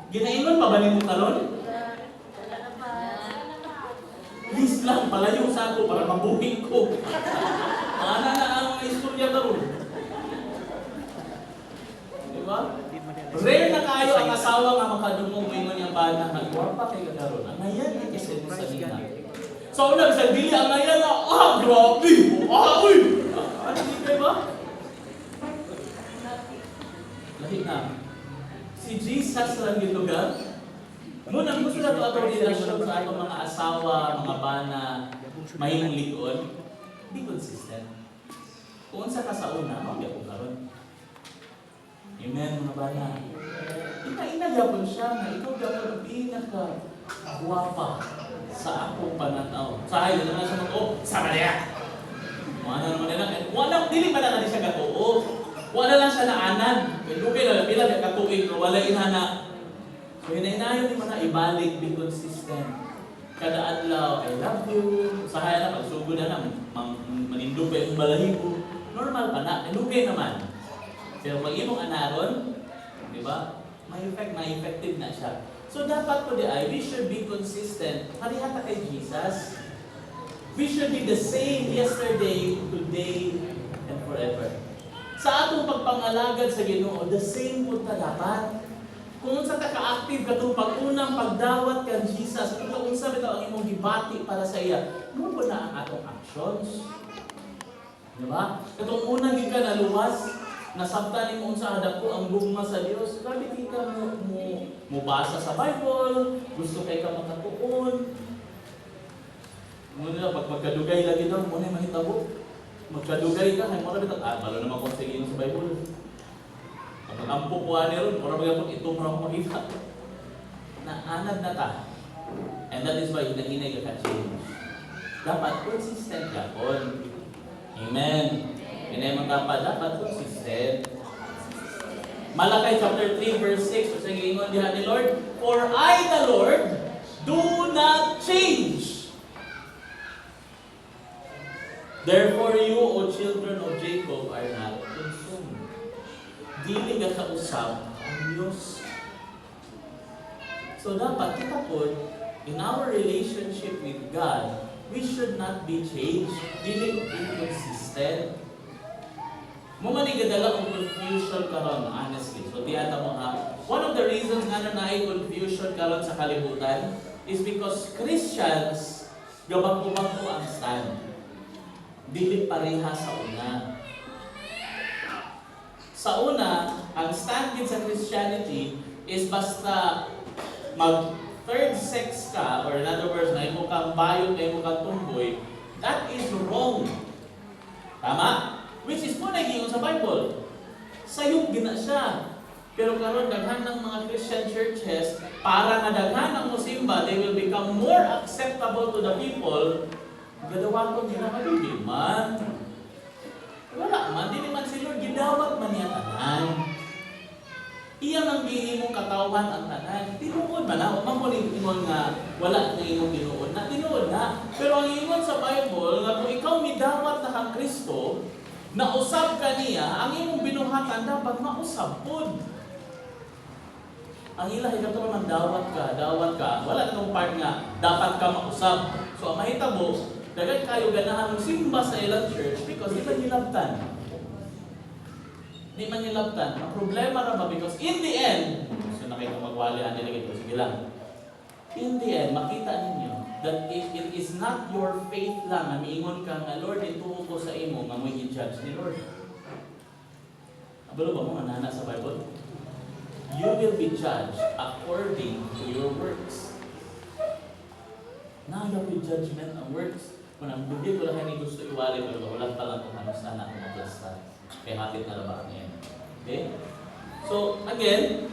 ginainon pa ba ni mong talon? Please lang, palayo sa ako para mabuhig ko. Mana na ang mga istorya karon. Diba? Rare na kayo ang asawa nga makadumong mo yung bana na guwapa kay karon. Ang ngayon ay kasi sa nina. So una sa dili ang ngayon na grabe. Uy. Ano di ba? Lahi na. Si Jesus lang gilugar. Muna gusto na ito atong relasyon sa atong mga asawa, mga bana, mayong likod. Be consistent. Kung sa ka sa una, hindi ako karon. Amen, mga bana. Ina-inagapon siya na ikaw dapat ang pinaka-guwapa sa akong pananaw. Sa ayon na siya mag-o, sama niya! Wala naman nila. Wala, dili pa na siya katuo. Wala lang siya naanan. Lugay na pila ka katuig, wala inana. So hinainayon ni mga ibalik, be consistent. Kada adlaw, I love you. Usahay na, pagsugod na manindog pa yung balahibo. Normal pa na, lugay naman. Pero pag imong anaron, di ba? May effective na siya. So dapat po we should be consistent. Parihata kay Jesus. We should be the same yesterday, today, and forever. Sa atong pagpangalagad sa Ginoo, the same po ta dapat. Kung sa ka-active ka itong pag-unang pagdawat kang Jesus, kung unsa bitaw ang imong gibati para sa iya, mo po na ang atong actions. Diba? Katong unang gid ka naluwas, nasabtan mo unsa dako ang gugma sa Dios, grabe di ka mo basa sa Bible, gusto kay ka makatuon. Muna pag magkadugay lagi daw, muna mahitabo. Magkadugay ka, hay mo ra bitaw balo na makonsige sa Bible. Kapag ang pukuha niya ron, para bagay itong marang makita. Naanad na ta. And that is why hinahinay ka ka-change. Dapat consistent ka kon. Amen. Hinay mo dapat consistent. Malakay chapter 3 verse 6. Sa ingon diha ni Lord, for I the Lord do not change. Therefore you, O children of Jacob, are not consumed. Dili ka kausap ang Diyos. So dapat kita po, in our relationship with God, we should not be changed. Dili inconsistent. Mumanigadala ang confusion karon, honestly. So di ata mo one of the reasons nga na ay confusion karon sa kalibutan is because Christians gabag-ubag po ang stand. Dili pareha sa una. Sa una, ang stand din sa Christianity is basta mag third sex ka, or in other words, na imo kang bayot, na imo kang tumboy, that is wrong. Tama? Which is po naging sa Bible. Sayop gina siya. Pero karon daghan ng mga Christian churches, para nga daghan ang musimba, they will become more acceptable to the people. Gadawa ko nila, hindi man. Wala man, di man si Lord, gidawat man niya tanan. Iyang ang giimong katawan ang tanan. Tinuod man na, umang mo ingon nga, wala na imong tinuod na, tinuod na. Pero ang ingon sa Bible, nga kung ikaw midawat na kang Kristo, nausab ka niya, ang imong binuhatan dapat mausab pod. Ang ilahi ka to man dawat ka, wala itong part nga, dapat ka mausab. So, ang mahitabo, dagat kayo ganahan mong simba sa ilang church because di man nilabtan. Di man nilabtan. Ang problema ra ba because in the end, so nakita magwali ang nilagay ko, sige lang. In the end, makita ninyo that it is not your faith lang na miingon ka nga, Lord, ituo ko sa imo, nga mo'y i-judge ni Lord. Abalo ba mo nga nana sa Bible? You will be judged according to your works. Nada ko judgment ang works. Kung ang bugay ko lang ni gusto iwali, pero wala pa lang kung ano sana ang maglasta. Kaya hapit na labak niya. Okay? So, again,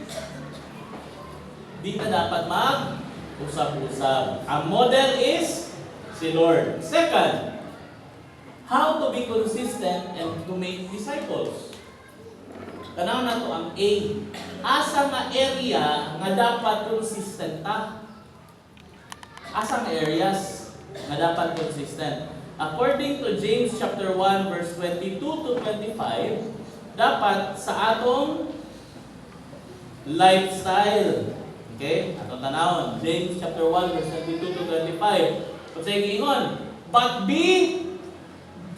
di na dapat mag-usap-usap. Ang model is si Lord. Second, how to be consistent and to make disciples. Tanaw na to ang A. Asa nga area nga dapat consistent ta? Asa nga areas nga dapat consistent? According to James chapter 1 verse 22 to 25, dapat sa atong lifestyle. Okay? Atong tanawon. James chapter 1 verse 22 to 25. Kung sa'yo giingon, but be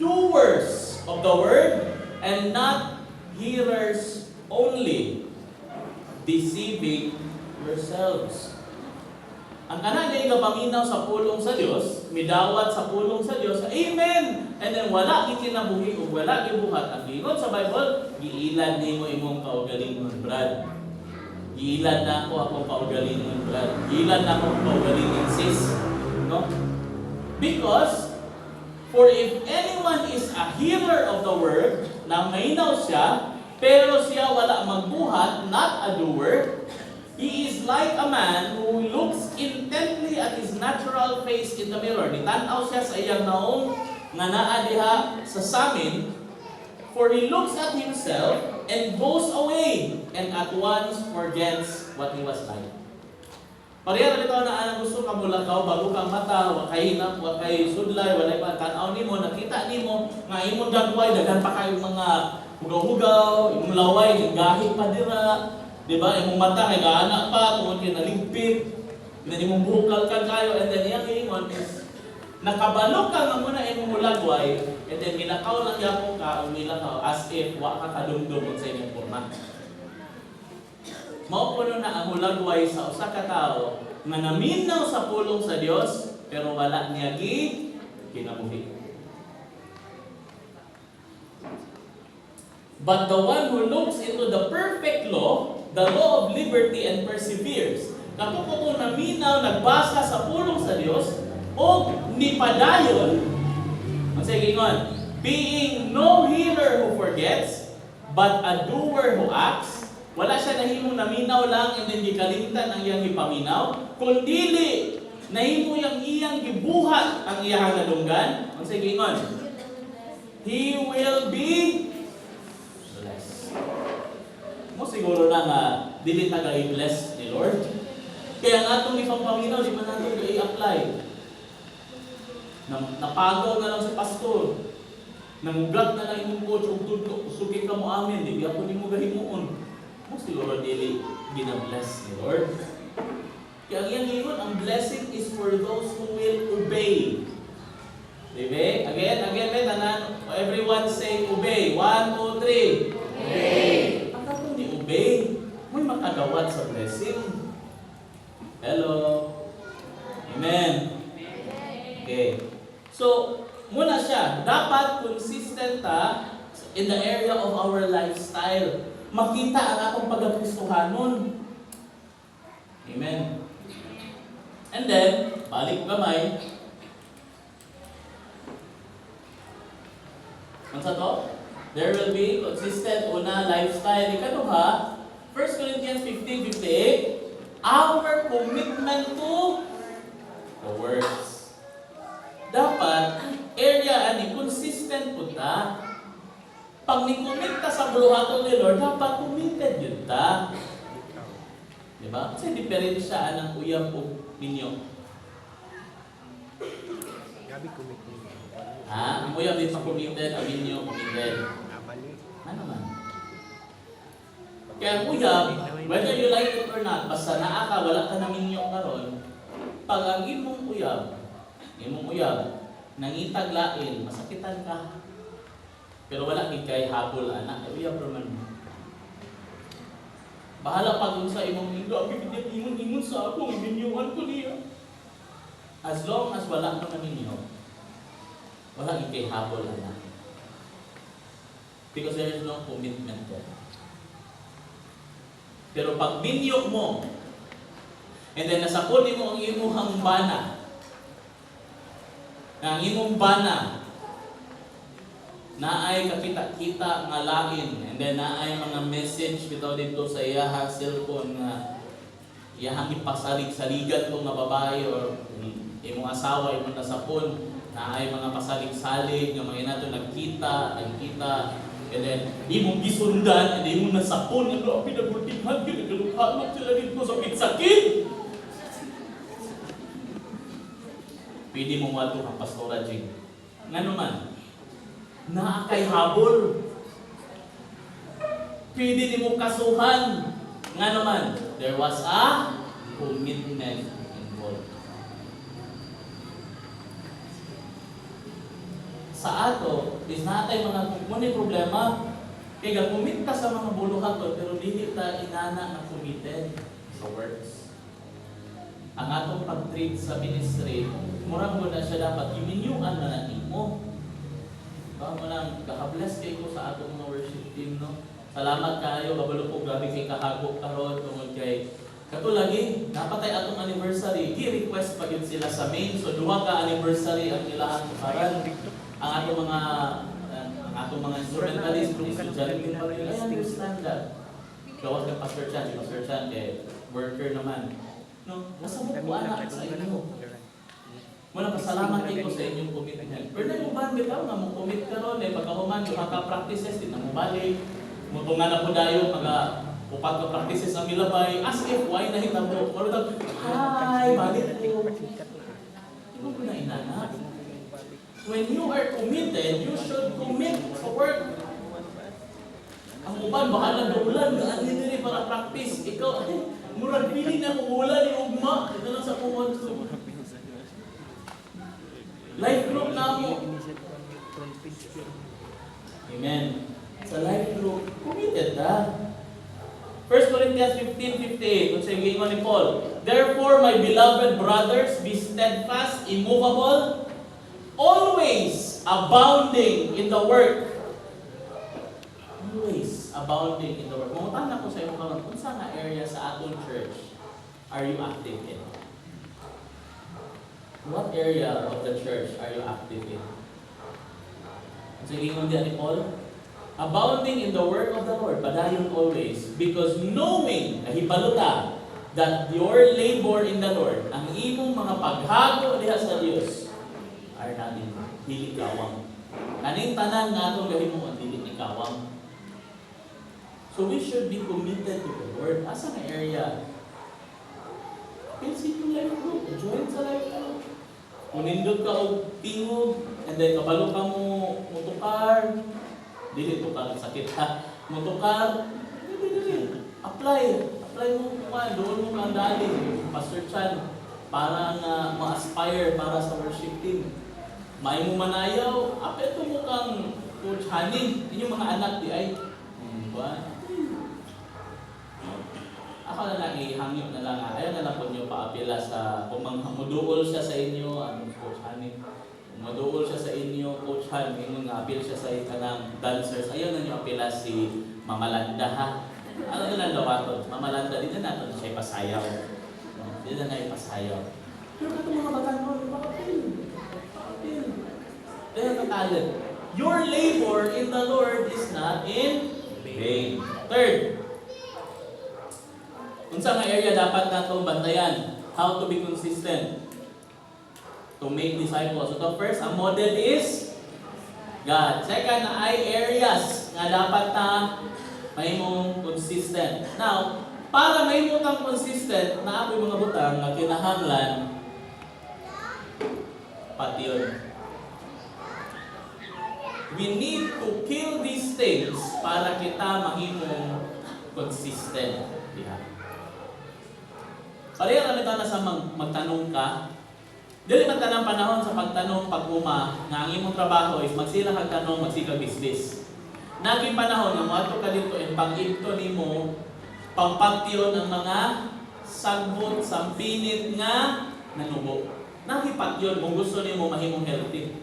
doers of the word and not hearers only, deceiving yourselves. Ang kanan niya igapaminaw sa pulong sa Dios, midawat sa pulong sa Dios, amen! And then wala gikinabuhi o wala gibuhat. Ang gingon sa Bible, giilan nimo imong kaugalingon, Brad. Giilan na ako akong kaugalingon, Brad. Giilan na ako akong kaugalingon, sis. No? Because, for if anyone is a hearer of the word, na maynaw siya, pero siya wala magbuhat, not a doer, he is like a man who looks intently at his natural face in the mirror. Nitanaw siya sa iyang naong nga naa diha sa samin, for he looks at himself and goes away and at once forgets what he was like. Pareha na bitaw na anang gusto ka mulakaw bago kang mata, wa kay hinap, wa kay sudlay, walay pa tanaw nimo, nakita nimo nga imong dagway daghan pa kay mga hugaw-hugaw, imong laway gahit pa dira, di ba? Imong mata kay gaana pa, tungod kay naligpit, then imong buhok lalkan kayo, and then iyang ingon is nakabalok ka nga muna imong mulagway, and then ginakaw lang yapon ka o nilakaw as if wa ka kadumdum sa inyong porma. Mao puno na ang hulagway sa usa ka tawo nga naminaw sa pulong sa Dios pero wala niya kinabuhi. But the one who looks into the perfect law, the law of liberty and perseveres, kapag kung naminaw nagbasa sa pulong sa Dios o nipadayon, ang sigingon, being no hearer who forgets, but a doer who acts. Wala siya nahimong naminaw lang and then gikalimtan ang iyang ipaminaw, kundili nahimo yang iyang gibuhat ang iyang nadunggan. Ang sigingon, he will be blessed. Mo siguro na nga dili ta kay blessed ni Lord. Kaya nga atong ipapaminaw di man nato i-apply. Napagaw na lang sa pastor. Nanguglat na lang imong coach ug tudlo, usugin ka mo amin, di ako nimo gahimuon. Mo siguro dili gina-bless ni Lord. Kaya ang iyang ingon, ang blessing is for those who will obey. Diba? Again, tanan. Everyone say obey. 1, 2, 3. Obey. Pagka kung di obey, may makagawat sa blessing. Hello. Amen. Okay. So, muna siya. Dapat consistent in the area of our lifestyle. Makita ang akong pagkakristohanon. Amen. And then, balik gamay. Ano sa to? There will be consistent una lifestyle. Ikaduha, 1 Corinthians 15:58, our commitment to the works. Dapat, area ani consistent po ta. Pag ni-commit ta sa buluhaton ni Lord, dapat committed yun ta. Diba? Kasi diferensya ng uyab o minyo. Gabi commitment. Ha? Ang uyab din sa committed, ang minyo committed. Namali. Ano man? Kaya ang uyab, whether you like it or not, basta naa ka, wala ka na minyo karon, pag ang imong uyab, imong uyab, nangitag lain, masakitan ka. Pero wala kay habol anak, uyab raman mo. Bahala pag sa imong indo, ingon sa ako, ibinyuhan ko niya. As long as wala ka ninyo, wala kay habol anak. Because there is no commitment there. Pero pag binyo mo, and then nasapon mo ang imong bana, ang imong bana, naay kakita-kita nga lain, and then naay mga message bitaw dito sa iyahang cellphone nga iyahang ipasalig-saligan ko nga babae or imong asawa, imong nasapon, naay mga pasalig-salig nga mga nato nagkita, and then imong gisundan, and then imong nasapon, and then pinagultinghan, pinagulukhamat sila dito sa sakit. Pwede mo mato ang pastora Jing. Nga naman, naa kay habol. Pwede ni mo kasuhan. Nga naman, there was a commitment involved. Sa ato, is natay mga muna problema. Kaya commit ka sa mga buluhan to, pero dili ta inana na committed sa works. Ang atong pag-treat sa ministry, murang mo na siya dapat iminyuan na natin mo. Baka mo lang, kakabless kayo sa atong mga worship team, no? Salamat kayo, babalo po, grabe kay kahagok karon tungod kay katulagi, napatay atong anniversary, i-request pa yun sila sa main, so duha ka anniversary ang ilang karan. Ang atong mga instrumentalist, estudyante din pa rin, I understand that. Kawas ka Pastor Chan, kay worker naman. No, nasa mo po anak sa inyo. Muna pasalamat kayo sa inyong commitment. Pero na yung ban bitaw nga mo commit ka ron, pagkahuman yung practices din na mo balik. Mutungan na po dayo upat ka practices ang milabay. As if why na hitabo. Pero daw, hi, balik po. Hindi mo na inana. When you are committed, you should commit sa work. Ang uban, baka nag-ulan, gaan din para practice. Ikaw, murag piling na ulan ni ugma. Ito lang sa puwan ko. Life group na mo. Amen. Sa life group, committed na. 1 Corinthians 15:58, kung sa ingon ni Paul, therefore, my beloved brothers, be steadfast, immovable, always abounding in the work. Always abounding in the work. Mungutan na ko sa iyo karon, kung saan nga area sa atong church are you active in? What area of the church are you active in? Sige ngon diyan ni Paul, abounding in the work of the Lord, padayon always, because knowing, nahibaluta, that your labor in the Lord, ang imong mga paghago diha sa Dios, are not in dili kawang. Kaning tanan nga atong gahimo dili ni kawang. So we should be committed to the Lord. Asa nga area? PLC life group, join sa life group. Kung nindot ka og tingog, and then kabalo ka mo motukar, dili tukar sakit ha. Motukar, apply mo pa, doon mo kang dali, Pastor Chan, para nga ma-aspire para sa worship team. May mo manayaw, apeto mo kang Coach Hanin, inyong mga anak di ay. Ako na lang ihangyo na lang, ayaw na lang po nyo paapila sa, kung maduol siya sa inyo, Coach Hanin, kung maduol siya sa inyo, Coach Han, ingon nga apil siya sa kanang dancers, ayaw na nyo apila si Mamalanda ha. Ano na lang dawaton? Mamalanda, dito natin siya ipasayaw. Dito na ipasayaw. Pero ito mga batang mo, makapil. Kaya talent. Your labor in the Lord is not in vain. Third, kung saan nga area dapat natong bantayan? How to be consistent? To make disciples. So the first, ang model is God. Second, ay areas nga dapat na may mong consistent. Now, para may mo kang consistent, na ako'y mga butang na kinahanglan, pati yun. We need to kill these things para kita mahimong consistent. Yeah. Pareha kami na sa magtanong ka, Dili man tanang panahon sa pagtanong pag-uma nga ang imong trabaho is magsila kag tanong magsikag business. Naging panahon nga moadto ka dito and pag-ibto nimo pangpagtion ang mga sagbot sampinit nga nanubo. Nakipagyon kung gusto nimo mahimong healthy.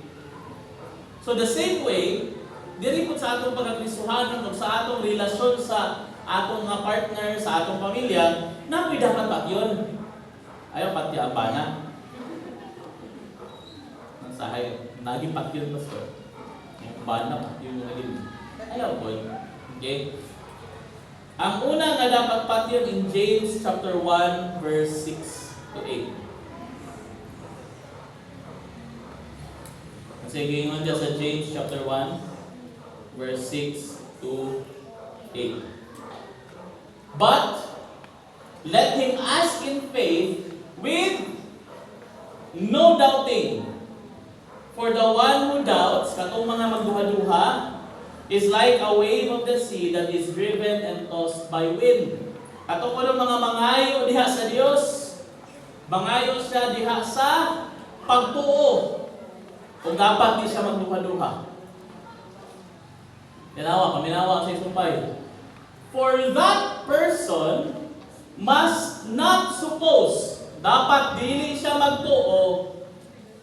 So the same way, diri po sa atong pagkakristohanon o sa atong relasyon sa atong mga partner, sa atong pamilya, napoy dapat pagyon. Ayaw pati ang bana. Sahay, naging pagyon pastor. Yung bana pagyon yung naging. Ayaw po. Okay? Ang una nga dapat pagyon in James chapter 1 verse 6 to 8. Kasi gingon dyan sa James chapter 1 verse 6 to 8. But let him ask in faith with no doubting. For the one who doubts, katong mga magduha-duha, is like a wave of the sea that is driven and tossed by wind. Katong ko mga mangayo diha sa Dios, mangayo siya diha sa pagtuo. Kung dapat di siya magduha-duha. Tinawa, paminawa sa isumpay. For that person must not suppose, dapat dili siya magtuo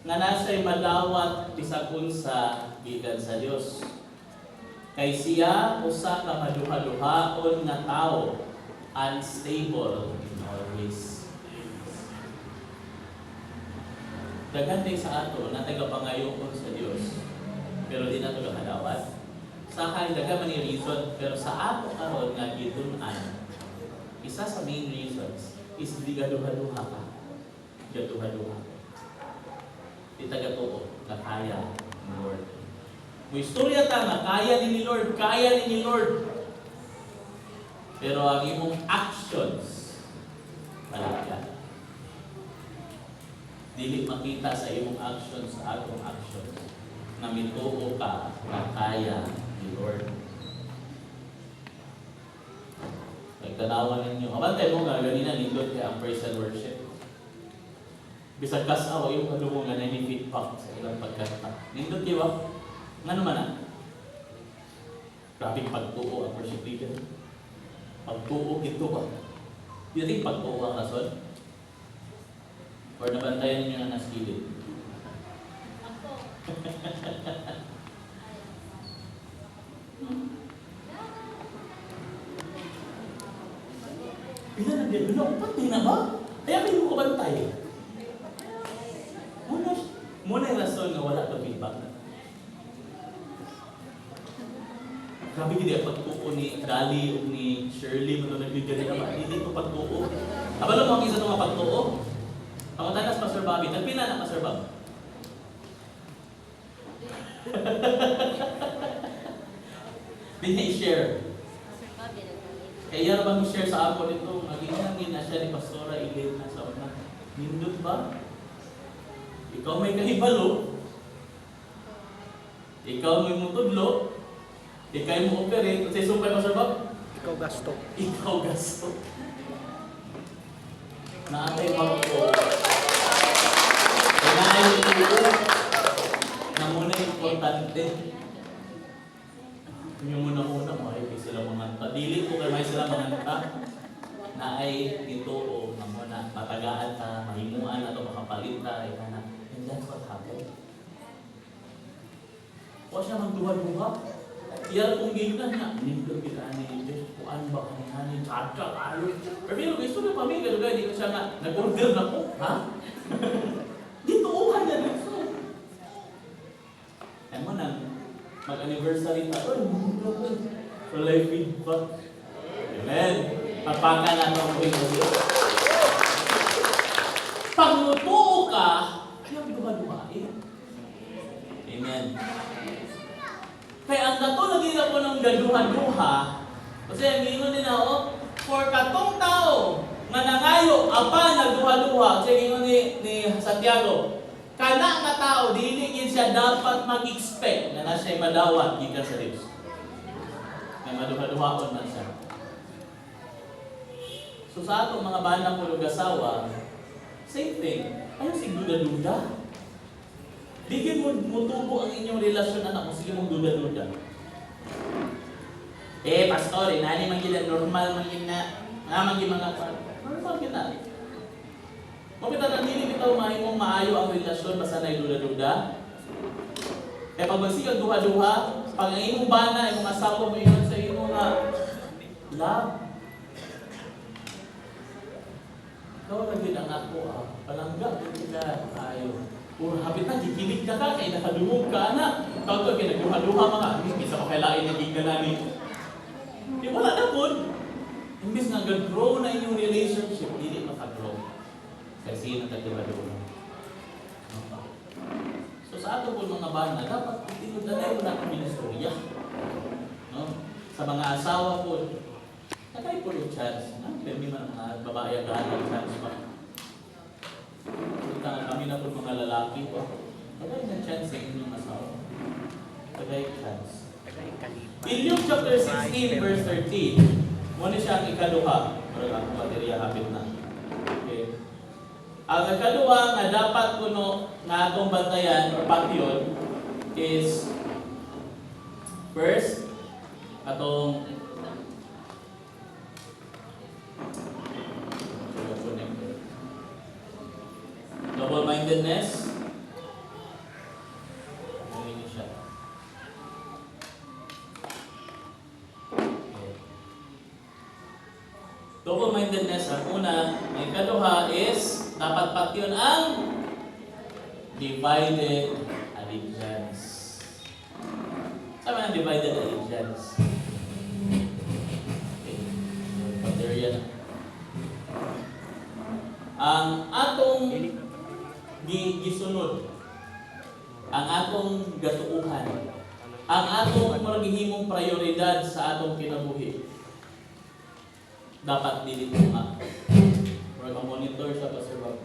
nga nasa'y madawat bisag unsa gikan sa Dios. Kay siya usa ka maduha-duhaon nga tawo, unstable in all ways. Daghan din sa ato na tagapangayoon sa Dios, pero di nato kadawat. Sa kay daghan man ni reason, pero sa ato karon nga gitun-an, isa sa main reasons is di gaduha-duha ka. Gaduha-duha. Di taga-tuo na kaya ni Lord. May istorya ta na kaya ni Lord, kaya ni Lord. Pero ang imong actions, wala ka. Dili makita sa imong actions, sa atong actions, na mituo ka na kaya ni Lord. Nagtanawan ninyo. Abantay mo nga, ganina nindot kaya ang praise and worship. Bisag kasawa yung kalumo nga na feedback sa ilang pagkanta. Nindot di ba? Nga naman na? Grabing pagtuo ang worship leader. Pagtuo ito ba? Di rin pagtuo ang rason? Or nabantayan ninyo na naskilid? Ako. Pila na din? Wala, pati na ba? Kaya may mo kabantay. Muna yung rason na wala ka feedback na. Grabe hindi ang pagtuo ni Dali o ni Shirley mo na nagbigay na ba? Hindi ito pagtuo. Abalo mo ang isa itong pagtuo? Pangutanas, Pastor Bobby. Nagpila na, Pastor Bob. Hindi niya i-share. Sabi na kami. Kaya bang i-share sa ako nito? Maging na siya ni Pastora Elaine na sa una. Nindot ba? Ikaw may kahibalo. Ikaw may mutudlo. Ikaw mo operate. Kasi sumpay, Pastor Bob? Ikaw gasto. Ikaw gasto. Naatay pagtuo. Kailangan yung tuo na muna importante. Yung muna-muna, may sila manganta. Dili ko kay may sila manganta na ay ituo na muna. Matagaan ka, mahimuan na ito, makapalit ka, na. And that's what happened. O siya magduha-duha. Iyal kong gignan niya. Nindot kita ni Diyos. Kuan ba kanihanin? Tsaka alo. Pero gusto na pamilya. Kaya di ko siya nga nag-order na ko. Ha? Dito uhan na dito. Ay mo nang mag-anniversary ta. Ay, mundo ko. Walay feedback. Amen. Papakan na ito ang Diyos. Pag nutuo ka, ayaw duha-duhain. Amen. Kaya ang dato lagi na po ng gaduha-duha, kasi ang gingon din ako, for katong tao nga nangayo apa nagduha-duha, kasi gingon ni Santiago, kana nga tao dili gid siya dapat mag-expect na siya madawat gikan sa Dios. Nga maduha-duhaon man siya. So sa atong mga banang pulugasawa, same thing. Ayaw sig duda-duda. Digin mo mutubo ang inyong relasyon anak mo, sige mong duda-duda. Pastor, inani man gila, normal man gina, naman gina mga normal gina. Mapita na nili bitaw mahimong maayo ang relasyon basta na duda-duda. Pag magsigang duha-duha, pag ang imong bana, imong asawa mo yun sa imong love. Ikaw lagi ang ako, palangga, hindi ka kayo. Puro hapit na, gikilig ka kaya nakadumog ka, anak. Ikaw ito, kinagduha-duha mga, isa ko kailain na giganani. Di wala na po. Imbis na nag-grow na inyong relationship, hindi makagrow. Kasi nagduha-duha. So sa ato po mga bana, dapat tinudalay mo na kami na storya. No? Sa mga asawa po, nakay po yung chance. Pwede man ang mga babae ang chance pa. Kami na po mga lalaki po. Tagay na chance sa inyong asawa. Tagay chance. In Luke chapter 16 verse 13, muna siya ang ikaduha. Pero ang baterya hapit na. Okay. Ang ikaduha nga dapat kuno nga atong bantayan or patyon is first, atong double-mindedness. Ini siya. Double-mindedness ang una. Ang ikaduha is dapat patyon ang divided allegiance. Sama ang divided allegiance. Okay. Baterya na. Ang atong gisunod, ang atong gatuuhan, ang atong margihimong prioridad sa atong kinabuhi, dapat dili tuma. Para monitor sa pasubag.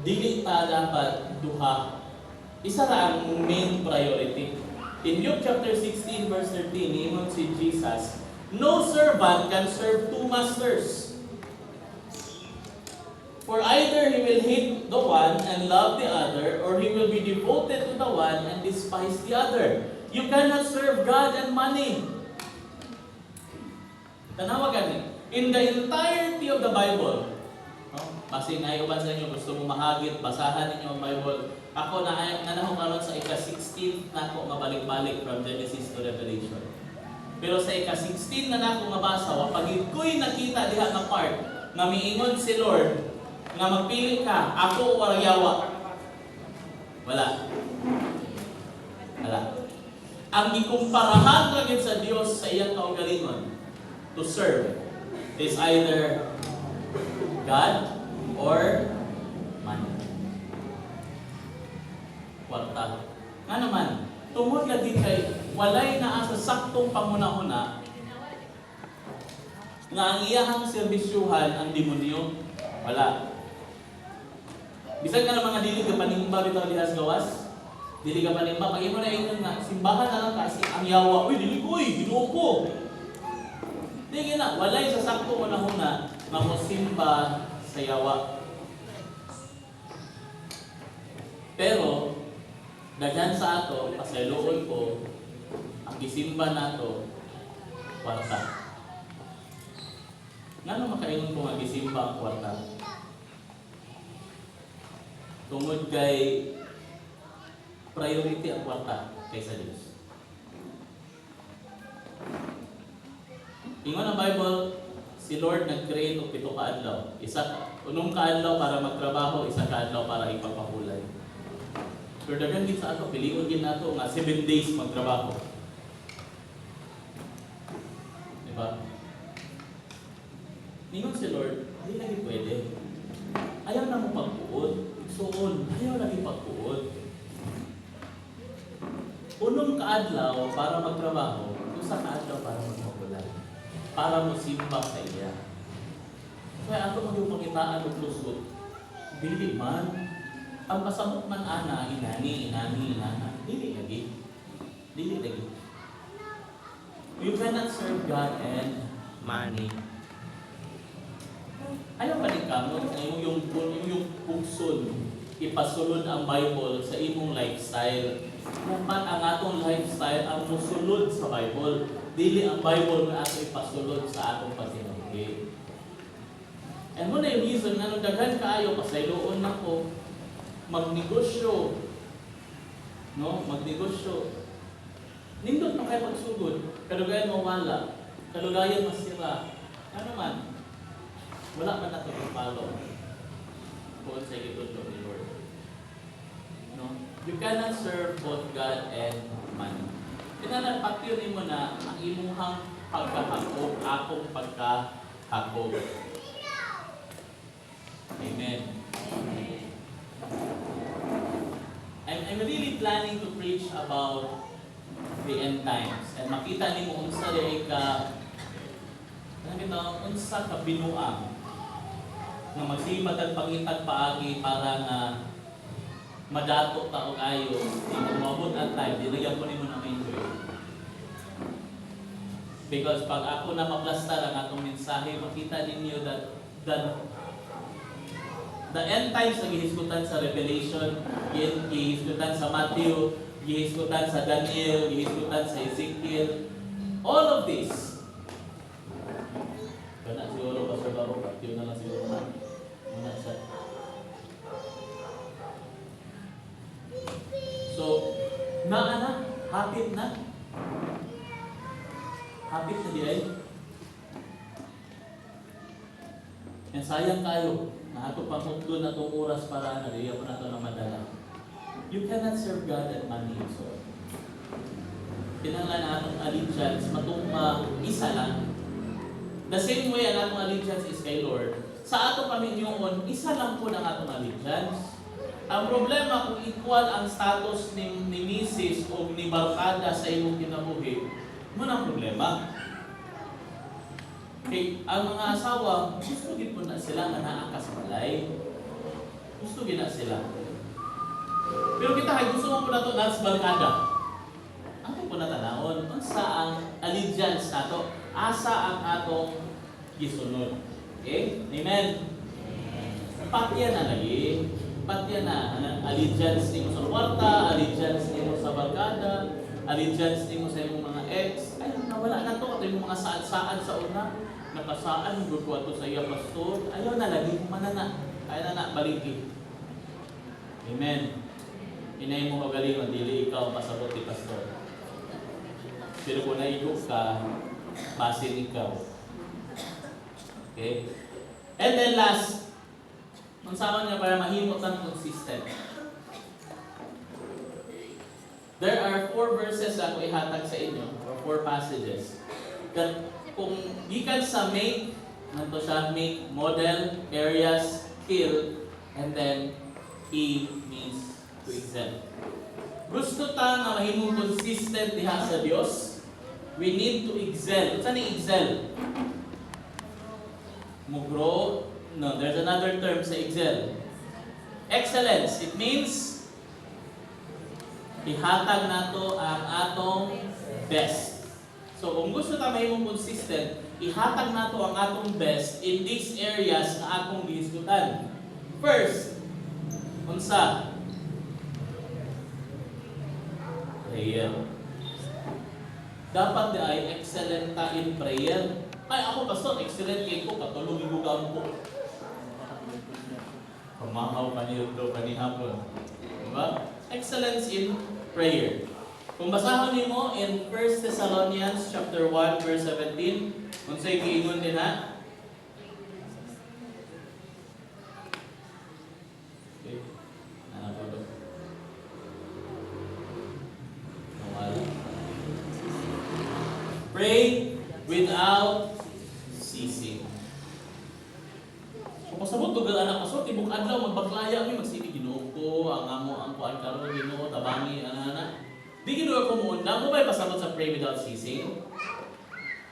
Dili ta dapat duha. Isa ra ang main priority. In Luke chapter 16 verse 13, ingon si Jesus, no servant can serve two masters. For either he will hate the one and love the other, or he will be devoted to the one and despise the other. You cannot serve God and money. Tanawa gani. In the entirety of the Bible, basi nga uban sa inyo, gusto mo mahagit, basahan ninyo ang Bible. Ako nanahong karon sa ika-16 na ako mabalik-balik from Genesis to Revelation. Pero sa ika-16 na ako mabasa, wapagid ko'y nakita diha na part na miingon si Lord, nga magpili ka, ako o waryawa. Wala. Wala. Ang ikumparahan lagi sa Diyos sa iyang kaugalingon to serve is either God or money. Kwarta. Nga naman, tungod lagi kay walay na sa saktong pangunahuna nga ang iyahang serbisyuhan ang demonyo. Wala. Bisan ka ng mga dili ka panimba bitaw diha sa gawas. Dili ka panimba pag imo na ingon nga simbahan na lang kasi ang yawa, uy dili ko Ginoo ko. Di na walay sa sakto unahuna nga mosimba sa yawa. Pero daghan sa ato pasayloon ko ang gisimba nato kwarta. Ngano makaingon ko nga gisimba ang kwarta? Tungod kay priority ang kwarta kaysa Diyos. Ingon ang Bible, si Lord nag-create og 7 ka adlaw. Unong kaadlaw para magtrabaho, isa ka adlaw para ipagpahulay. Pero daghan din sa ato, pilion din nato nga 7 days magtrabaho. Diba? Ingon si Lord, hindi lagi pwede. Ayaw na mo pagpuod. Soon, ayaw lagi pagpuod. Unong kaadlaw para magtrabaho, usa kaadlaw para magpahulay. Para mo simba sa iya. Kaya ato magpakitaan og lusot. Dili man ang pasamot man ana inani. Dili lagi. You cannot serve God and money. Ayaw pa ni kamot na yung pugson, ipasulod ang Bible sa imong lifestyle. Dapat ang atong lifestyle ang musulod sa Bible. Dili ang Bible na ato ipasulod sa atong pagsinungi. And mo na yung reason nga nung daghan kaayo, pasayloon na ko, magnegosyo. No? Magnegosyo. Nindot na kayo magsugod. Kalugayan mo wala. Kalugayan masira. Ano man? Wala man nato yung follow. Kung sa gitudlo ni Lord. No? You cannot serve both God and money. Pinanapatyon mo na ang imuhang pagkahakog, akong pagkahakog. Amen. I'm really planning to preach about the end times. And makita ni mo unsa di ka unsa ka binuang nga magsibatag pangitag paagi para nga madato ta og ayo imo maabot ang time dili ko nimo na enjoy. Because pag ako na maplastar ang atong mensahe, makita ninyo that the end times na gihisgutan sa Revelation, gihisgutan sa Matthew, gihisgutan sa Daniel, gihisgutan sa Ezekiel, all of this. Kana siguro Pastor Baro, yun na lang siguro na. Muna siya. So, hapit na. Hapit na di ay. Yan sayang kayo. Na ato pamutlo na itong oras para na diya po na ito na madala. You cannot serve God and money so. Kinanglan na atong allegiance, matuma isa lang. The same way ang atong allegiance is kay Lord. Sa ato Panginoon, isa lang po ang atong allegiance. Ang problema kung equal ang status ni Mrs. o ni Barkada sa imong kinabuhi, mo ang problema. Okay, ang mga asawa, gusto gid po na sila nga naakas balay. Gusto gid na sila. Pero kita ay gusto mo po na ito nas Barkada. Ano po na tanawon? Unsa ang allegiance nato? Asa ang atong gisunod. Okay? Amen. Patya na lagi. Patya na. Allegiance nimo sa kwarta, allegiance nimo sa barkada, allegiance nimo sa imong mga ex. Ay, nawala na to. Ito yung mga saan-saan sa una. Nakasaan, gugwa to sa iya pastor. Ayaw na lagi. Manana. Kaya na baliki. Amen. Inay mo magaling, dili ikaw pasabot ni pastor. Pero kung naigo ka, basin ikaw. Okay? And then last, mansama niya para mahimot ang consistent. There are 4 verses na ako ihatag sa inyo, or 4 passages. That kung gikan sa make, nanto siya make, model, areas, kill, and then E means to excel. Gusto ta nga mahimong consistent diha sa Dios, we need to excel. Saan ni excel? Mugro. No, there's another term sa excel. Excellence. It means ihatag nato ang atong best. So kung gusto ta mahimong consistent, ihatag nato ang atong best in these areas na atong gihisgutan. First, unsa? Prayer. Dapat di ay excellent ta in prayer. Ay, ako pastor, excellent kayo ko, katulong igugang ko. Pamahaw kaniyot do kanihapon. Diba? Excellence in prayer. Kung basahon nimo in 1 Thessalonians chapter 1 verse 17, kung sa'y giingon din ha? Okay. Nanapolo. Nawala. Pray without ceasing. Kung pasabot ko anak pastor, tibok adlaw magbaklaya mi magsini Ginoo ko, ang amo ang kuan karon Ginoo tabangi ana. Di Ginoo ko mo undang mo ba pasabot sa pray without ceasing?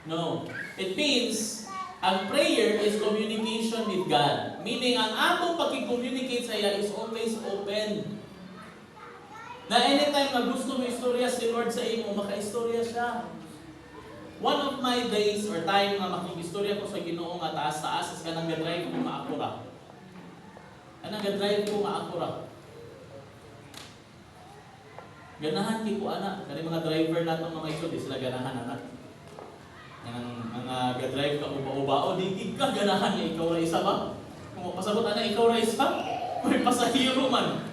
No. It means ang prayer is communication with God. Meaning ang atong pagki-communicate sa iya is always open. Na anytime na gusto mo istorya si Lord sa imo, makaistorya siya. one of my days or time nga makigistorya ko sa Ginoo nga taas-taas is kanang ga-drive ko maakura. Kanang ga-drive ko maakura. Ganahan di ko ana, kani mga driver nato mga isod, di sila ganahan ana. Ang mga ga-drive ka uba-uba o di ka ganahan niya ikaw ra isa ba? Kung pasabot ana ikaw ra isa, may pasahero man.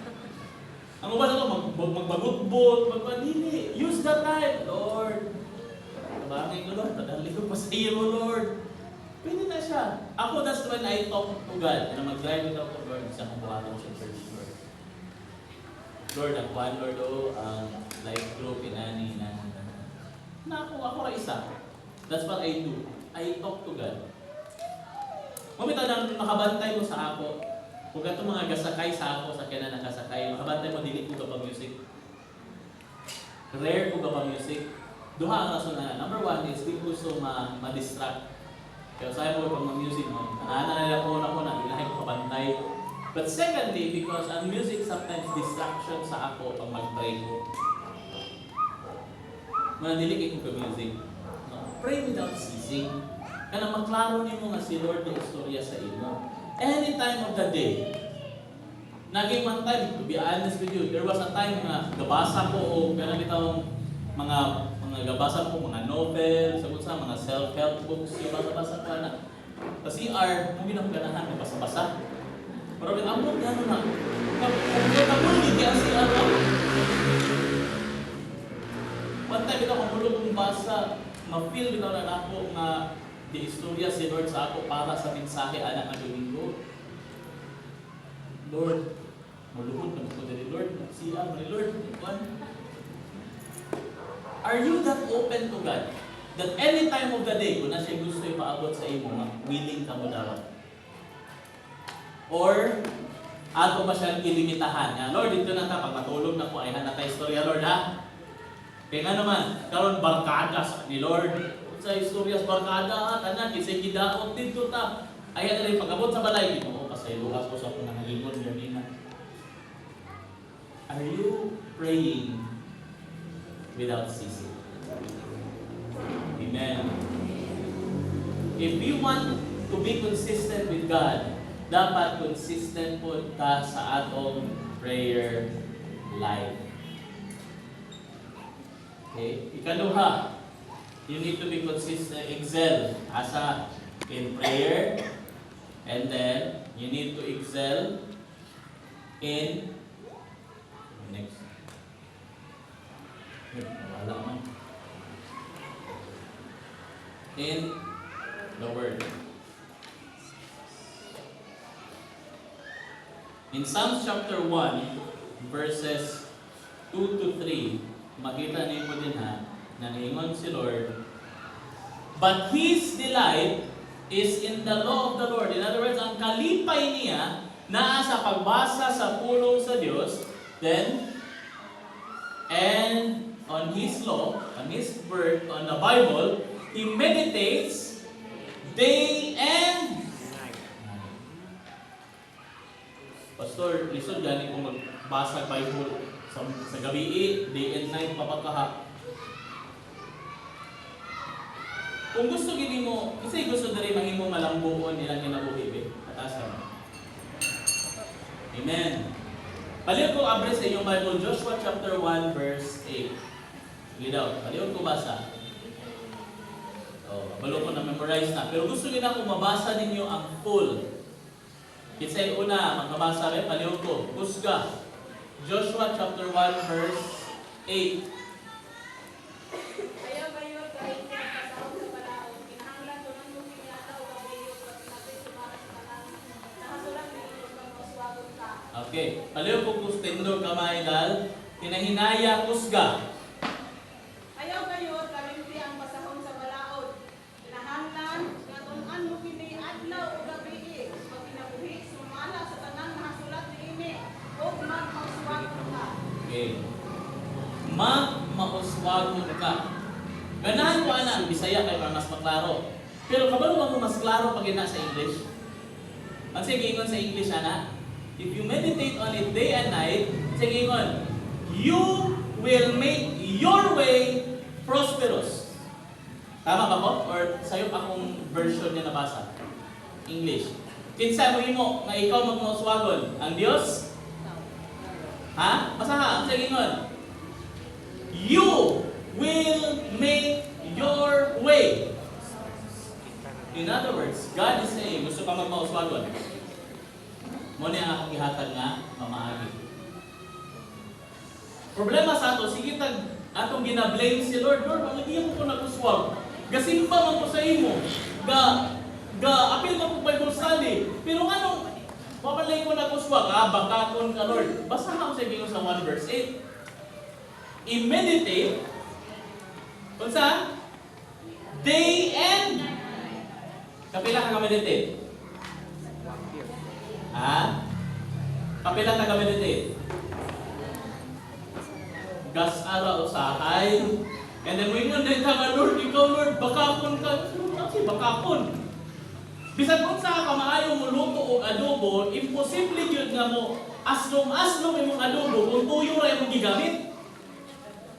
Ang uban nato magbagut-but, magpadili. Use the time, Lord. Tabangin ko Lord, padali ko pasahero Lord. Pwede na siya. Ako, that's when I talk to God. Na mag-drive ito ko, Lord, sa kumbuhaton sa church, Lord. Lord, ang kuhan, Lord, life group, inani, na ako ra isa. That's what I do. I talk to God. Mamita nang makabantay mo sa ako, kung gato mga gasakay sa ako, sa kaya na nakasakay, makabantay mo, dili ko ka music. Rare ko ka music. Duha ang rason na. Number one is, di ko gusto ma-distract. Kaya sabi mo pag mag-music mo, naalala ko na, ilahay ko kabantay. But secondly, because ang music sometimes distraction sa ako pag mag-pray ko. Manadilig ko music. No? Pray without ceasing. Kaya maklaro niyo nga si Lord yung istorya sa imo. Any time of the day. Naging one time, to be honest with you, there was a time na gabasa ko o kaya bitawang mga gabasa ko, mga novel, sagot sa mga self-help books, yung basa-basa ko na. Kasi kung ginaganahan, may basa-basa. Pero ang amon gano'n na. Kapag hindi kasi one time ito, kung mulog kong basa, ma-feel bitaw na ako nga di istorya si Lord sa ako para sa mensahe anak na Domingo. Lord, muluhod na ko din Lord, siya ni Lord, are you that open to God? That any time of the day, kung na siya gusto ipaabot sa imo, willing ka mo daw? Or, ato ba siyang ilimitahan? Lord, dito na ta, pag matulog na po, ay hanatay istorya, Lord, ha? Kaya nga naman, karon barkada ni Lord. Sa istoryas barkada, tanan, kisay kidaot dito ta. Ayan na rin, pag-abot sa balay, dito ko, pasaylukas ko sa panangalingon, ganina. Are you praying without ceasing? Amen. If you want to be consistent with God, dapat consistent po ka sa atong prayer life. Okay? Ikaduha, you need to be consistent, excel asa in prayer, and then you need to excel in next. Wala man. In the Word. In Psalms chapter 1, verses 2 to 3, makita niyo po din na niingon si Lord, but His delight is in the law of the Lord. In other words, ang kalipay niya naa sa pagbasa sa pulong sa Diyos, then, and on His law, on His word, on the Bible, He meditates day and night. Pastor, lisod gani kung magbasa Bible sa gabi, day and night, papakaha. Kung gusto gini mo, kasi gusto na rin mahimo malambuon nilang kinabuhi, kataas ka. Amen. Paliw ko abre sa inyong Bible, Joshua chapter 1, verse 8. Sige daw, paliw ko basa. Balo ko na memorize na. Pero gusto nila kung mabasa ninyo ang full. Kisay una, magkabasa rin, paliw ko. Kusga. Joshua chapter 1, verse 8. Kaya kayo kahit niya kasahog sa balaod, kinahanglan ko ng lupin yata o kabayo at natin sumaras ka lang. Nakasulang din ito kang maswagon ka. Okay. Paliw ko kustendo kamay dal. Kinahinaya kusga. Ayaw kayo kalimpi ang pasahog sa balaod. Kinahanglan nga tunan mo kini adlaw o gabi. Pag kinabuhi, sumala sa tanang mahasulat ni ini o magmaswagon ka. Okay. Mauswagon ka. Ganahan ko ana, Bisaya kay para mas maklaro. Pero kabalo mo mas klaro pag ina sa English. Ang sige ingon sa English ana, if you meditate on it day and night, sige ingon, you will make your way prosperous. Tama ba ko? Or sa'yo akong version niya nabasa? English. Kinsa mo imo nga ikaw magmauswagon? Ang Dios? Ha? Basaha, ang sagingon. You will make your way. In other words, God is saying, gusto ka magmauswagon. Mo niya akong gihatag nga mamaagi. Problema sa ato, sige tag atong gina-blame si Lord. Lord, ang lagi ko naguswag. Gasimba man ko sa imo. Apil na po Bible study. Pero anong papalay ko naguswag? Bakakon ka Lord. Basahan ko sa inyo sa 1 verse 8. I-meditate kung saan? Day and kapila ka meditate? Ha? Kapila ka meditate? Gas ara usahay. And then mo ingon din ka nga Lord, ikaw Lord, bakakon ka. Kasi bakakon. Bisan kung sa ka maayo mo luto o adobo, imposible yun nga mo aslom imong adobo kung tuyo ra imong gigamit.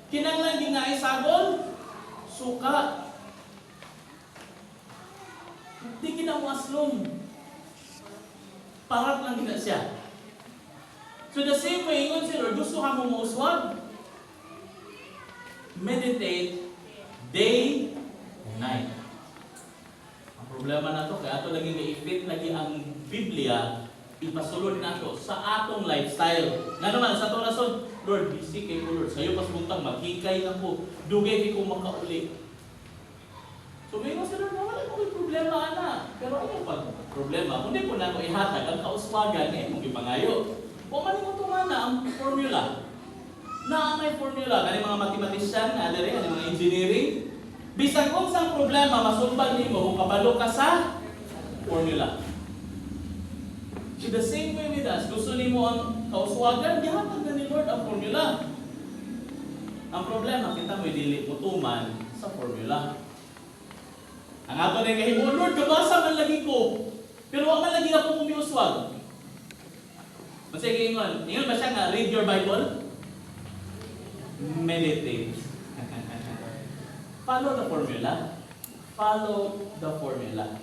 Kinanglan ginaay sagol, suka. Di gina mo aslom. Parat lang gina siya. So the same way, ingon si Lord, gusto ka mo mauswag? Meditate day and night. Ang problema na to, kaya ato lagi i-fit lagi ang Biblia, ipasulod nato sa atong lifestyle. Nga naman, sa atong rason, Lord, busy kay ko Lord. Sa'yo pas buntang, maghikay na po. Dugay di ko makauli. So may mas Lord, wala ko may problema, ana. Pero ano pag problema? Kung di ko na ako ihatag, ang kauswagan, mong ipangayo. O maningon na ang formula. Na may formula, kani mga mathematician, kani mga engineering, bisag kung sa problema, masulbad nimo kung kabalo ka sa formula. So the same way with us, gusto nimo ang kauswagan, gihatag na ni Lord ang formula. Ang problema, kita mo dili mo tuman sa formula. Ang ato na kahimo, Lord, kabasa man lagi ko, pero wala man lagi na po kumiuswag. Masaya ingon ba siya nga, read your Bible? Meditate. Follow the formula. Follow the formula.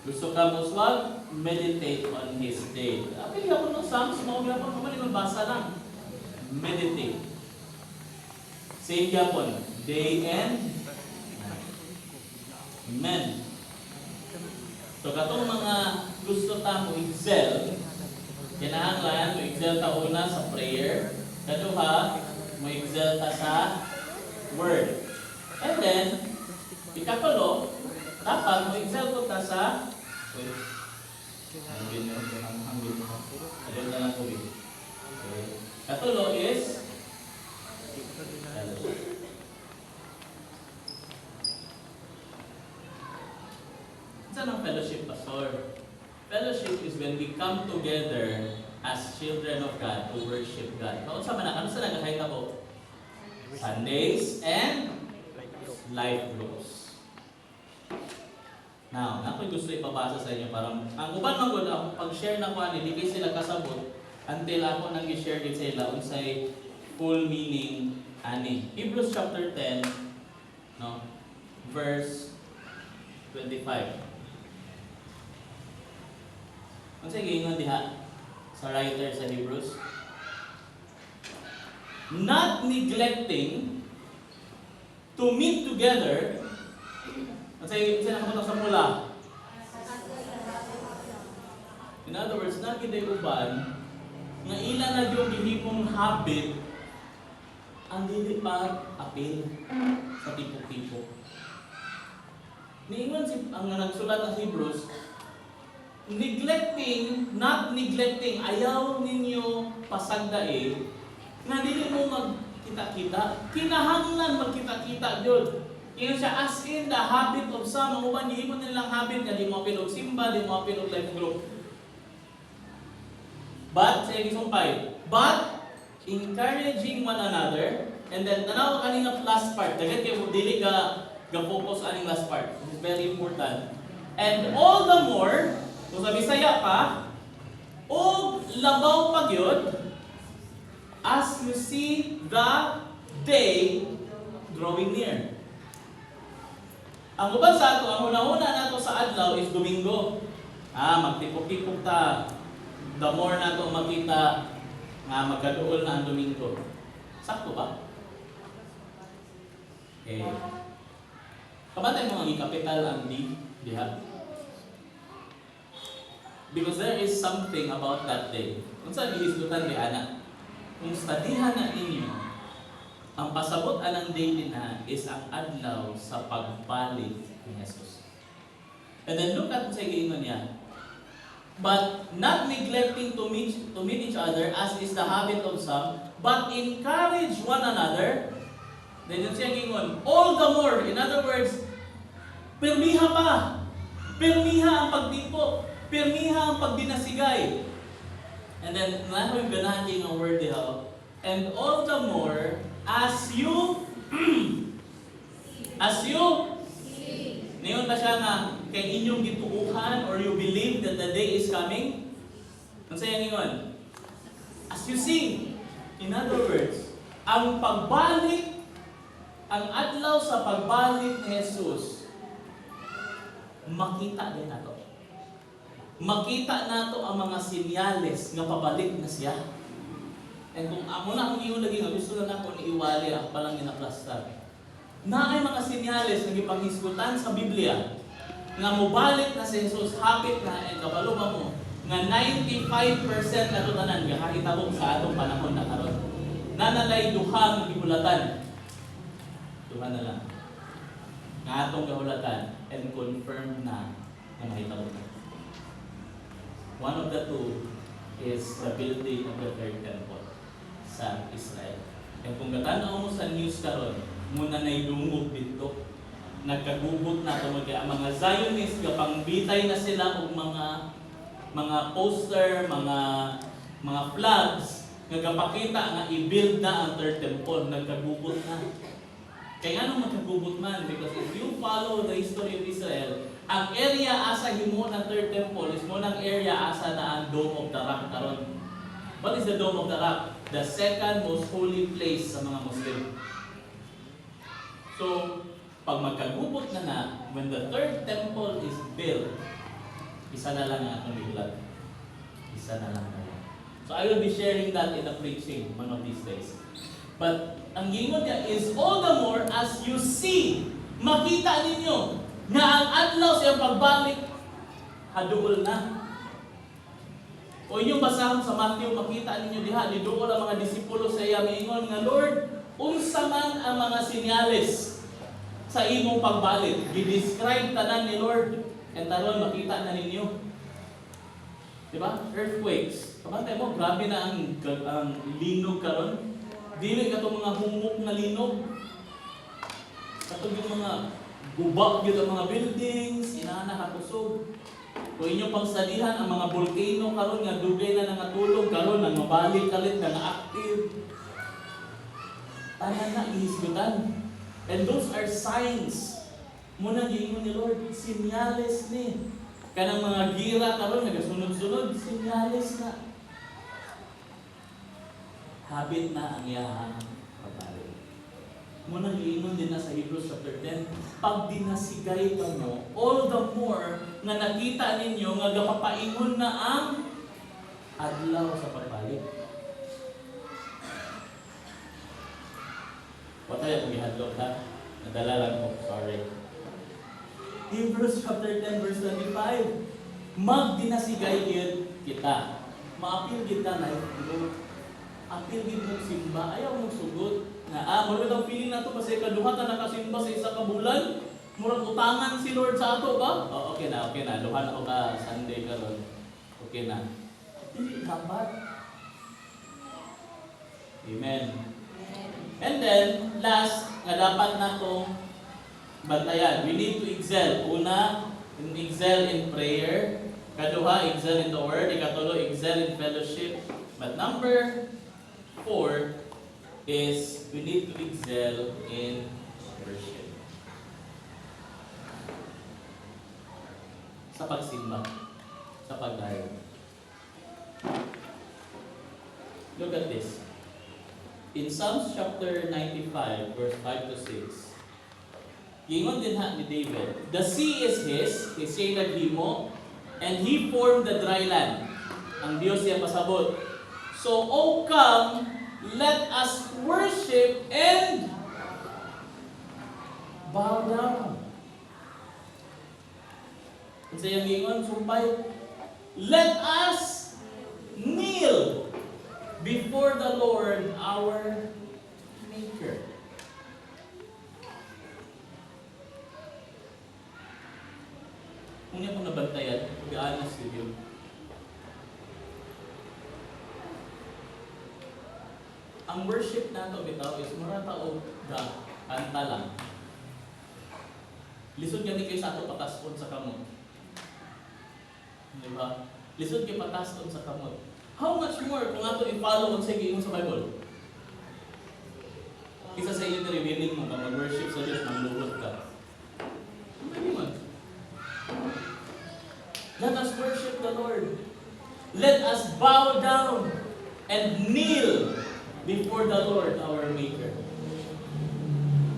Gusto ka mo swag? Meditate on His day. Pili ako ng Psalms, mga gapon, kamaling basa lang. Meditate. Same gapon, day and night. Amen. So katong mga gusto ta mo excel, kinahanglan mo excel ta una sa prayer, kaduha mo excel ta sa word. And then, ikatulo, dapat mo excel ko ta sa hangin na lang tubig. Okay. Katulo is fellowship. Saan ang fellowship, Pastor? Fellowship is when we come together as children of God to worship God. Kung sa mana, ano sa nagkakita ko? Sundays and life groups. Now, ako'y gusto ipabasa sa inyo para ang uban man gud ako pag-share na ko ani di kay sila kasabot until ako nang i-share gid sa ila unsay full meaning ani. Hebrews chapter 10 no verse 25. Unsay giingon diha sa writer sa Hebrews? Not neglecting to meet together. Unsay nakabutok sa mula? In other words, nagiday uban nga ila na yung gihimong habit ang dili pa apil sa tipo-tipo. Niingon si ang nagsulat ang Hebrews, not neglecting, ayaw ninyo pasagdae na dili mo magkita-kita, kinahanglan magkita-kita jud. Kaya siya as in the habit of some, ang uban gihimo nilang habit nga di mo apil og simba, di mo apil og life group. But sa gisumpay, but encouraging one another, and then tanaw kaning last part, dagat kay mo dili ka focus aning last part. This is very important. And all the more, kung sa Bisaya pa, og labaw pa gyud as you see the day drawing near. Ang uban sa ato, ang una-una nato sa adlaw is Domingo. Magtipok-tipok ta. The more nato makita nga magkaduol na ang Domingo. Sakto ba? Kabatay mo ang i-capital ang D, diha? Because there is something about that day. Kung saan gihisgutan di ana, kung studihan na ninyo, ang pasabot anang day din na is ang adlaw sa pagbalik ni Jesus. And then look at sa giingon niya. But not neglecting to meet each other as is the habit of some, but encourage one another. Then siya gingon, all the more. In other words, pirmiha pa. Pirmiha ang pagtipo. Pirmiha ang pagdinasigay. And then, namin ganahan yung word diha. And all the more, as you Niyon ba siya nga kay inyong gituuhan or you believe that the day is coming? Ano sa'yo ningon? As you sing. In other words, ang pagbalik, ang adlaw sa pagbalik ni Jesus, makita din nato. Makita nato ang mga sinyales nga pabalik na siya. And kung ako na akong iyon lagi nga, gusto lang ako ni iwali ang palang ginaplastar. Na ay mga sinyales na ipanghisgutan sa Biblia nga mobalik na si Jesus, hapit na, and kabaluma mo, nga 95% na ito tanan, kahitabog sa atong panahon na karon. Nanalay duhang gibulatan. Duha na lang. Nga atong gahulatan and confirm na mahitabog na. One of the two is the building of the third temple sa Israel. And kung gatanaw mo sa news karon, muna na ilungog dito. Nagkagubot na ito ang mga Zionists, kapangbitay na sila og mga poster, mga flags, nagkapakita nga i-build na ang third temple, nagkagubot na. Kaya anong magkagubot man? Because if you follow the history of Israel, ang area asa himo ng third temple is mo ng area asa na ang Dome of the Rock karon. What is the Dome of the Rock? The second most holy place sa mga Muslim. So, pag magkagubot na, when the third temple is built, isa na lang ang atong bigulat. Isa na lang. So, I will be sharing that in the preaching one of these days. But, ang gingon niya is, all the more as you see, makita ninyo, na ang adlaw sa pagbalik, haduol na. O inyong basahon sa Matthew, makita ninyo diha, liduol ang mga disipulo sa iya, maingon nga, Lord, unsa man ang mga sinyales sa imong pagbalik. Gi-describe tanan ni Lord, and taron makita na ninyo. Diba? Earthquakes. Kapantay mo, grabe na ang linog karon. Dili ka itong mga humok na linog. Katong yung mga gubak yun ang mga buildings, inana katusog. Kung inyong pagsalihan, ang mga volcano karon nga dugay na nangatulog, karon nga mabalik kalit na active. Tanan na ihisgutan. And those are signs. Muna giingon ni Lord, sinyales ni. Kanang mga gira karon nagasunod-sunod, sinyales na. Habit na ang iyahang pagbalik. Muna giingon din na sa Hebrews chapter 10, pag dinasigay ka mo, all the more na nakita ninyo nga gapapaingon na ang adlaw sa pagbalik. What tayo kung ihadlok ha? Nadala lang mo, sorry. Hebrews chapter 10 verse 25. Magdinasigay kita. Maapil kita na ito. Apil din mong simba. Ayaw mong sugot. Murag ang feeling na ito kasi kaduha ta nakasimba sa isa ka bulan. Murag utangan si Lord sa ato ba? Oh, okay na. Duha na ako ka Sunday karon. Okay na. Hindi dapat. Amen. And then, last, nga dapat na itong bantayan. We need to excel. Una, excel in prayer. Kaduha, excel in the word. Ikatulo, excel in fellowship. But number 4 is we need to excel in worship. Sa pagsimba. Sa pagdayo. Look at this. In Psalms chapter 95, verse 5 to 6, Gingon din ha ni David, the sea is his siya naghimo, and he formed the dry land. Ang Diyos siya pasabot. So, O come, let us worship and bow down. Ang sayang gingon, sumpay, let us kneel before the Lord our Maker. Kung niya kong nabantayan, to be honest with you, ang worship nato bitaw is mura tao da kanta lang. Lisod kami kayo sa ato pataskon sa kamot. Di ba? Lisod kayo pataskon sa kamot. How much more kung ato i-follow ang sige sa Bible? Isa sa iyo na revealing mo kung mag-worship sa Diyos, manglulot ka. Ano man? Let us worship the Lord. Let us bow down and kneel before the Lord our Maker.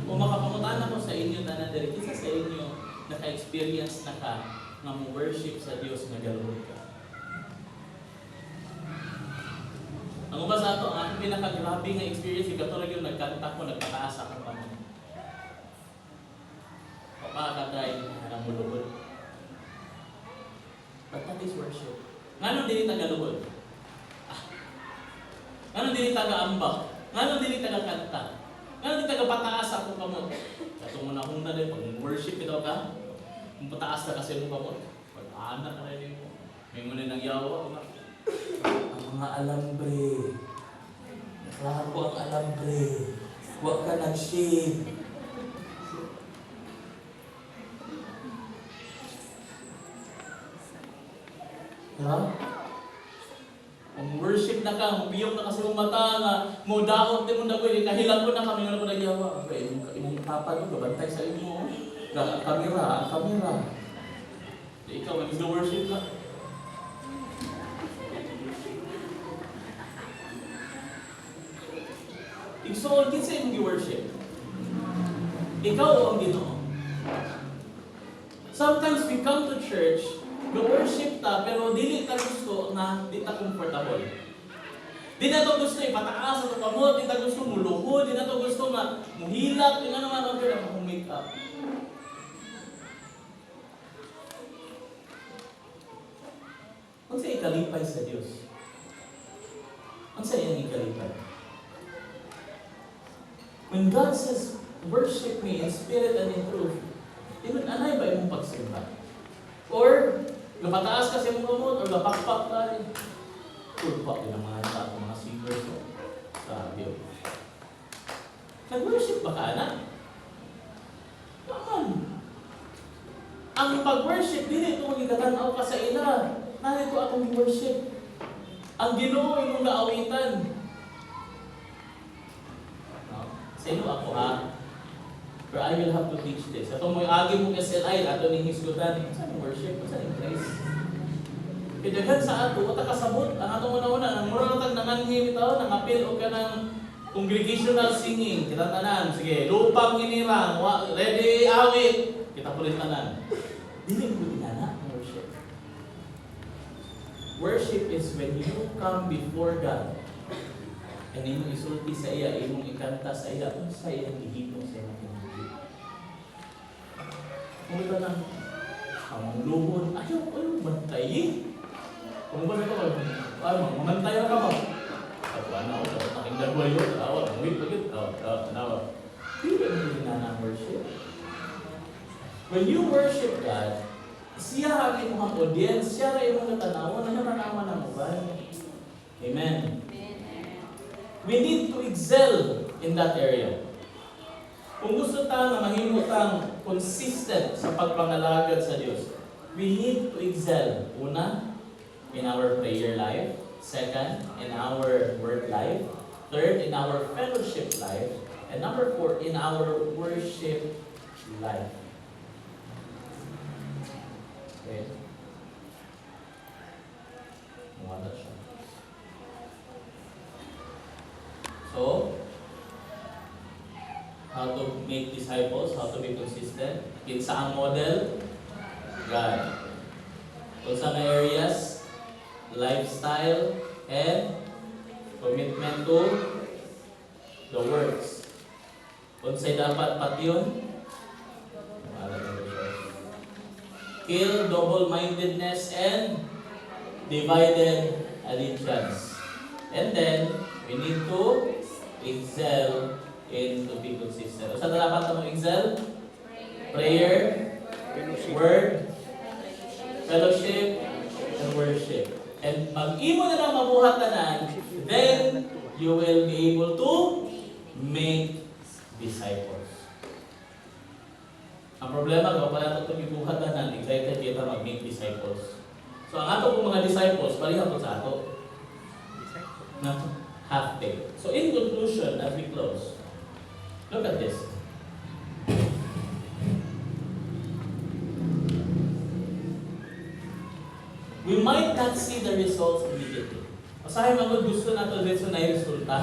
Kung makapamutan ako sa inyo, tanan diri, isa sa inyo naka-experience na ka nga mo-worship sa Diyos nga galugod ka. Ang uba sa ato, ang pinaka-grabe nga experience, ikatulad yung nagkanta ko, nagpataas ako pa mo. Papakagay ng mulugod. But that is worship. Ngano dili tagalugod? Ngano dili taga-ambak? Ngano dili taga-kanta? Ngano dili taga-pataas ako pa mo? Katong muna kong na din, pag worship ito ka, kung pataas na kasi mo pa mo, pag-anak ka rin mo. May muna ng yawa, ang mga alambre. Naklaro ang alambre. Huwag ka nag-shave. Diba? Kung worship na ka, mabiyong na kasi mong mata nga, mo daot din mo na ko, kahilang ko na kami nga na ko nagyawa. Okay, imong tapan mo, gabantay sa imo. Ang kamera. Ikaw, mag-worship na. Igsoon kinsa imong gi-worship. Ikaw o ang Ginoo. Sometimes we come to church, go-worship ta, pero dili ta gusto na di ta comfortable. Di na to gusto ipataas sa kamot, di ta gusto muluhod, di na to gusto nga muhilak, yung ano man ang pero make up. Ang sa ikalipay sa Diyos. Ang sa iyang ikalipay. When God says, worship me in spirit and in truth, even anay ba yung pagsimba? Or, napataas kasi mong kamot, or napakpak ka rin. Tulpak din ang mga singers sa Diyos. Nag-worship ba ka, anak? Naman. Ang pag-worship, dili ito magigatan-aw ka sa ina. Narito akong worship. Ang Ginoo imong naawitan. Sa inyo ako ha. But I will have to teach this. Ito mo yung agi mong SLI, ato ning hisgutan. Saan yung worship? Saan yung praise? Kaya sa ato, wata kasabot. Ang ato una-una, ang mura natag nanganghim ito, nangapil o ka ng congregational singing. Kita tanan. Sige, lupang inirang. Ready, awit. Kita pulit tanan. Dili mo dinana ang worship. Worship is when you come before God. And imong isulti sa iya, imong ikanta sa iya, kung sa iyang gihimo sa iyang pinagigit. Kung ito lang, ang luhod, ayaw bantayin. Kung ba ito, mamantay ka ba? Ako, ano, aking dagwa yun, ang wait, ano, hindi mo ginana worship. When you worship God, siya ang imong audience, siya ang imong natanawan, natanawan ang uban. Amen. We need to excel in that area. Kung gusto tayo na mahimo tang consistent sa pagpangalagad sa Diyos, we need to excel. Una, in our prayer life. Second, in our work life. Third, in our fellowship life. And number 4, in our worship life. Okay? Wala siya. So, how to make disciples, how to be consistent. Kinsa ang model? God. Kung sa mga areas, lifestyle and commitment to the works. Kung sa'y dapat patyon, kill double-mindedness and divided allegiance. And then, we need to excel in to be consistent. Saan dapat mo excel? Prayer, word, fellowship, and worship. And pag imo na lang mabuhatanan, then you will be able to make disciples. Ang problema, kung pala ito ibuhatanan, excited kita mag-make disciples. So ang ato pong mga disciples, parihang po sa ato. Na half-baked. So in conclusion, as we close, look at this. We might not see the results immediately. Masahe mga gusto natin na resulta.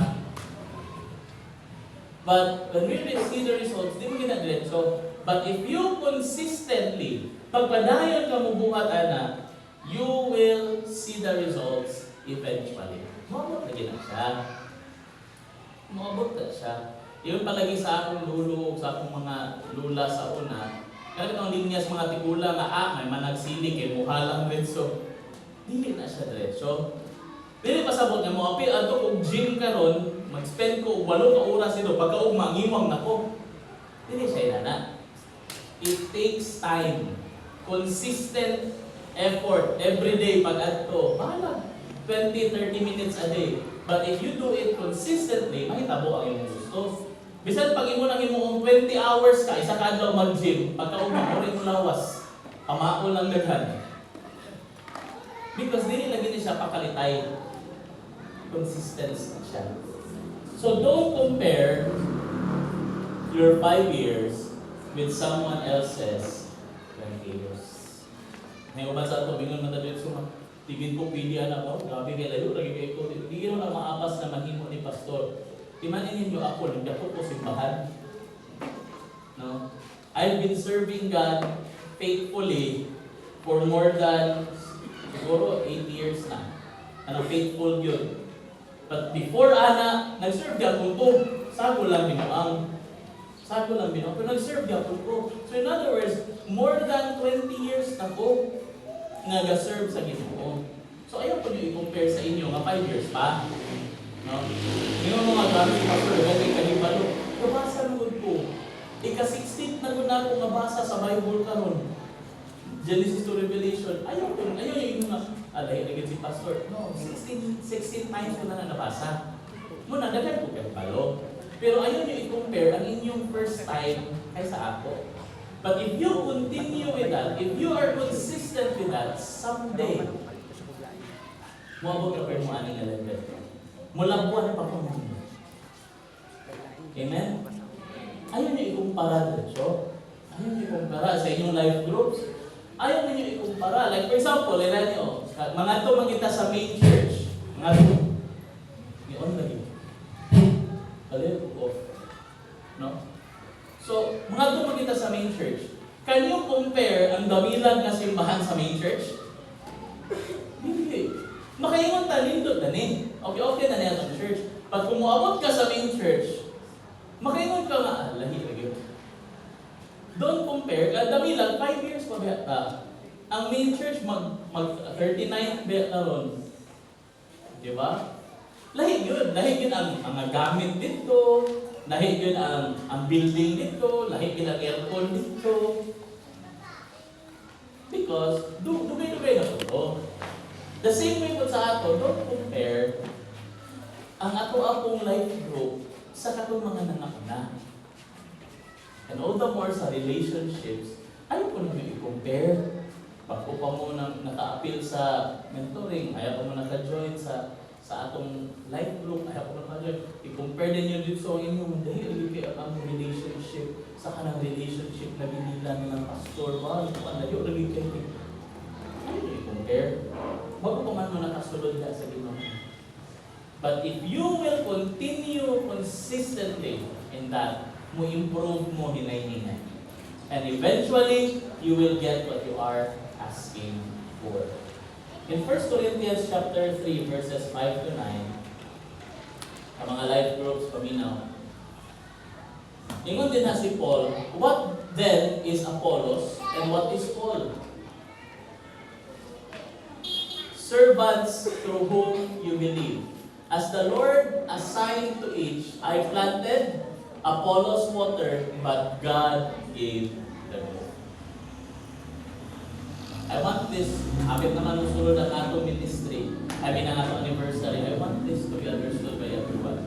But when we see the results, di mo ginadiretso. But if you consistently, pagpadayon ka mo buhat, ana, you will see the results eventually. Maabot na gina siya. Maabot na siya. Yung palagi sa akong lulo, sa akong mga lula sa una, kaya itong linya sa mga tikula nga, may managsili kay muhalang diretso. Dili na siya diretso. Dili pasabot nga mo, apil, ato kung gym karon, mag-spend ko 8 ka oras ito, pagkaugma, ngiwang na ko. Dili siya inana. It takes time. Consistent effort every day pag adto. Bahala. 20-30 minutes a day. But if you do it consistently, mahitabo ang iyong gusto. Bisan pag imo nang imong 20 hours ka, isa ka adlaw mag-gym, pagkaugma mo rin mo lawas. Pamao lang daghan. Because dili lagi ni siya pakalitay. Consistent siya. So don't compare your 5 years with someone else's 20 years. May uban sa ito, bingon matadit suma. Tigin ko pili anak ko, grabe kay layo, lagi kay ko. Hindi na maapas na mahimo ni pastor. Imanin ninyo ako, hindi ako po simbahan. No? I've been serving God faithfully for more than siguro 8 years na. Ano, faithful yun. But before ana, nag-serve ako ko. Sago lang binuang. Sago lang binuang. Pero nag-serve ako ko. So in other words, more than 20 years na ko nag-serve sa Ginoo. So ayaw ko nyo i-compare sa inyo nga 5 years pa. No? Ngayon mga gamit pastor, gagawin kanibalo. Nabasa nung ko. Ika-16 na gud ako nabasa sa Bible karon. Genesis to Revelation. Ayaw yung mga alay na si pastor. No, 16 times ko na nabasa. Muna, daghan ko kayo palo. Pero ayaw nyo i-compare ang inyong first time kaysa ako. But if you continue with that, if you are consistent with that, someday, muabot ka pa yung aning level. Mulabuan pa ko naman. Amen? Ayaw nyo ikumpara dito. Ayaw nyo ikumpara sa inyong life groups. Ayaw nyo ikumpara. Like for example, ilan nyo, mga ito magkita sa main church. Mga ito. Ngayon lagi. Kalil ko. No? So, mga ito magkita sa main church. Can you compare ang damilan na simbahan sa main church? Hindi. Makaingon talindot na ni. Okay na niya sa church. Pag kumuabot ka sa main church, makaingon ka nga, lahi lagi. Don't compare. Damilan, 5 years pa ba? Ang main church, mag 39 bet na ron. Diba? Lahi yun ang gamit dito. Lahi yun ang building dito, lahi yun ang aircon dito. Because, dugay-dugay na po. The same way po sa ato, don't compare ang ato-atong life group sa katong mga nanakuna. And all the more sa relationships, ayaw ko naman i-compare. Pag pa mo naka-appeal sa mentoring, ayaw ko mo naka-join sa atong life group, ayaw ko na i-compare din nyo dito sa inyong dahil ang relationship sa kanang relationship na binilan ng pastor. Wow, ito ka na yun, lagi kayo. Ano nyo i-compare? Bago pa man mo nakasulod na sa Ginoo. But if you will continue consistently in that, mo improve mo hinay-hinay. And eventually, you will get what you are asking for. In 1 Corinthians chapter 3, verses 5 to 9, ang mga life groups paminaw, ingon din na si Paul, what then is Apollos and what is Paul? Servants through whom you believe. As the Lord assigned to each, I planted, Apollos watered, but God gave the growth. I want this, akit naman usulod ang atong ministry, ang atong anniversary, I want this to be understood by everyone.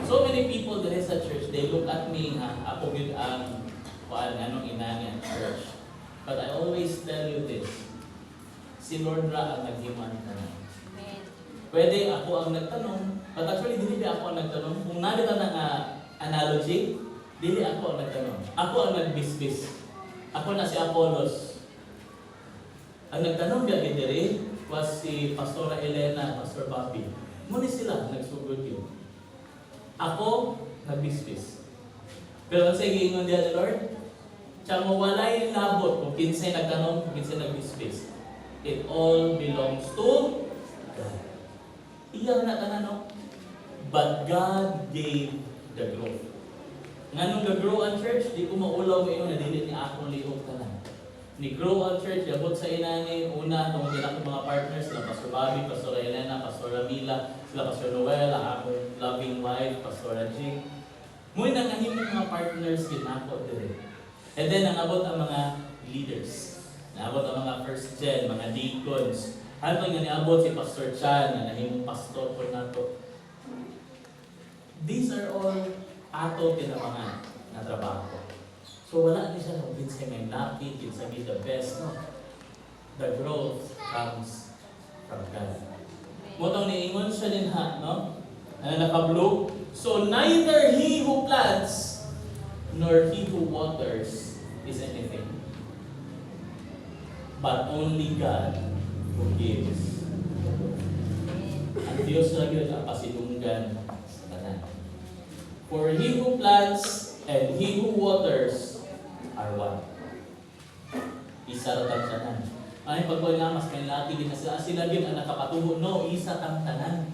So many people there sa church, they look at me, ako yun ang anong inangan church. But I always tell you this, si Lord ra ang naghiman ka na. Pwede ako ang nagtanong, but actually dili ako ang nagtanong. Kung nalita ng analogy, dili ako ang nagtanong. Ako ang nagbisbis. Ako na si Apollos. Ang nagtanong diya diri was si Pastora Elena, Pastor Bobby. Muna sila nagsugod yun. Ako nagbisbis. Pero ang sige ingon diya ni Lord, siya mo walay labot kung kinsay nagtanong, kung kinsay nagbisbis. It all belongs to God. Iyan na tanano. But God gave the growth. Nganong ga-grow ang church, di ko maulaw ngayon na dili ni akong lihok tanan. Ni grow ang church, yabot sa inani, una, itong din ako mga partners, sila Pastor Bobby, Pastor Elena, Pastor Ramila, sila Pastor Noel, ang akong loving wife, Pastor Jing. Muna nang himong mga partners din ako dire. And then, nangabot ang mga leaders. Nangabot ang mga first gen, mga deacons. Ano nga niabot si Pastor Chan, na nahimong pastor po nato. These are all ato pinapangan na trabaho. So wala ni siya kung kinsay may lapit, kinsay may the best, no? The growth comes from God. Motong niingon siya din no? Na naka-blue. So neither he who plants nor he who waters is anything, but only God who gives. Ang Diyos na yun ang pasidunggan sa tanan. For he who plants and he who waters are one. Isa ratang tanan. Ay, pagkuhan nga, mas may laki din na sila yun ang nakapatuho. No, isa tang tanan.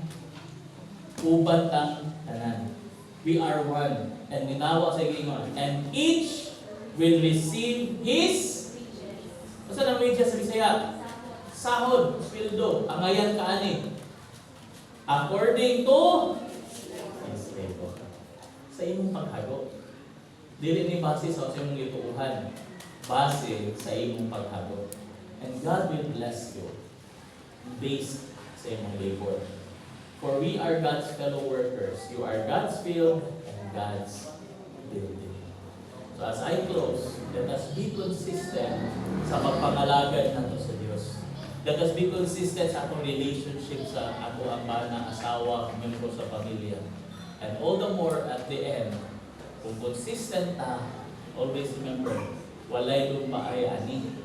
Uban tang tanan. We are one. And ninawa sa ingon. And each will receive his. Basta na medya sa Bisaya? Sahod, sweldo, angayan kaani. According to his labor. Sa imong paghago. Dili ni base sa imong gituuhan. Base sa imong paghago. And God will bless you based sa imong labor. For we are God's fellow workers. You are God's field and God's building. So as I close, let us be consistent sa pagpangalagad nato sa Dios. Let us be consistent sa atong relationship sa ato ama na asawa, membro sa pamilya. And all the more at the end, kung consistent ta, always remember, walay lumpaay ani.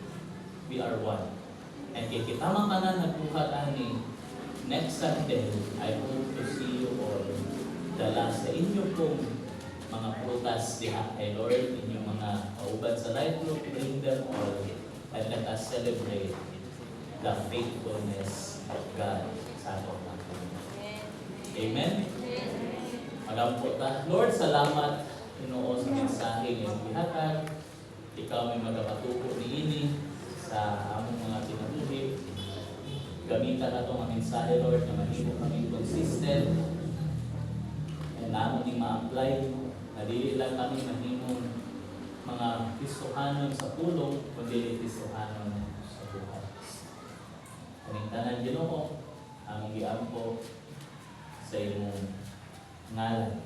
We are one. And kay kita man kanan nagbuhat ani, next Sunday, I hope to see you all dala sa inyo pong mga prutas diha kay Lord, inyong mga kauban sa life group, bring them all, and let us celebrate the faithfulness of God sa atong mga. Amen? Magampo ta. Lord, salamat Ginoo sa mensahe ngayong gihatag. Ikaw may magapatuko niini sa among mga kinabuhi. Gamitan nato ang mensahe, Lord, na mahimo kami consistent and namon ni ma-apply. Nadili lang kami mahimong mga Kristohanon sa pulong, kundi Kristohanon sa buhay. Kanintanan Ginoo, ang giampo sa imong ngalan.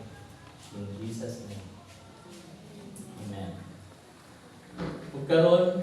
In Jesus' name. Amen. Ug karon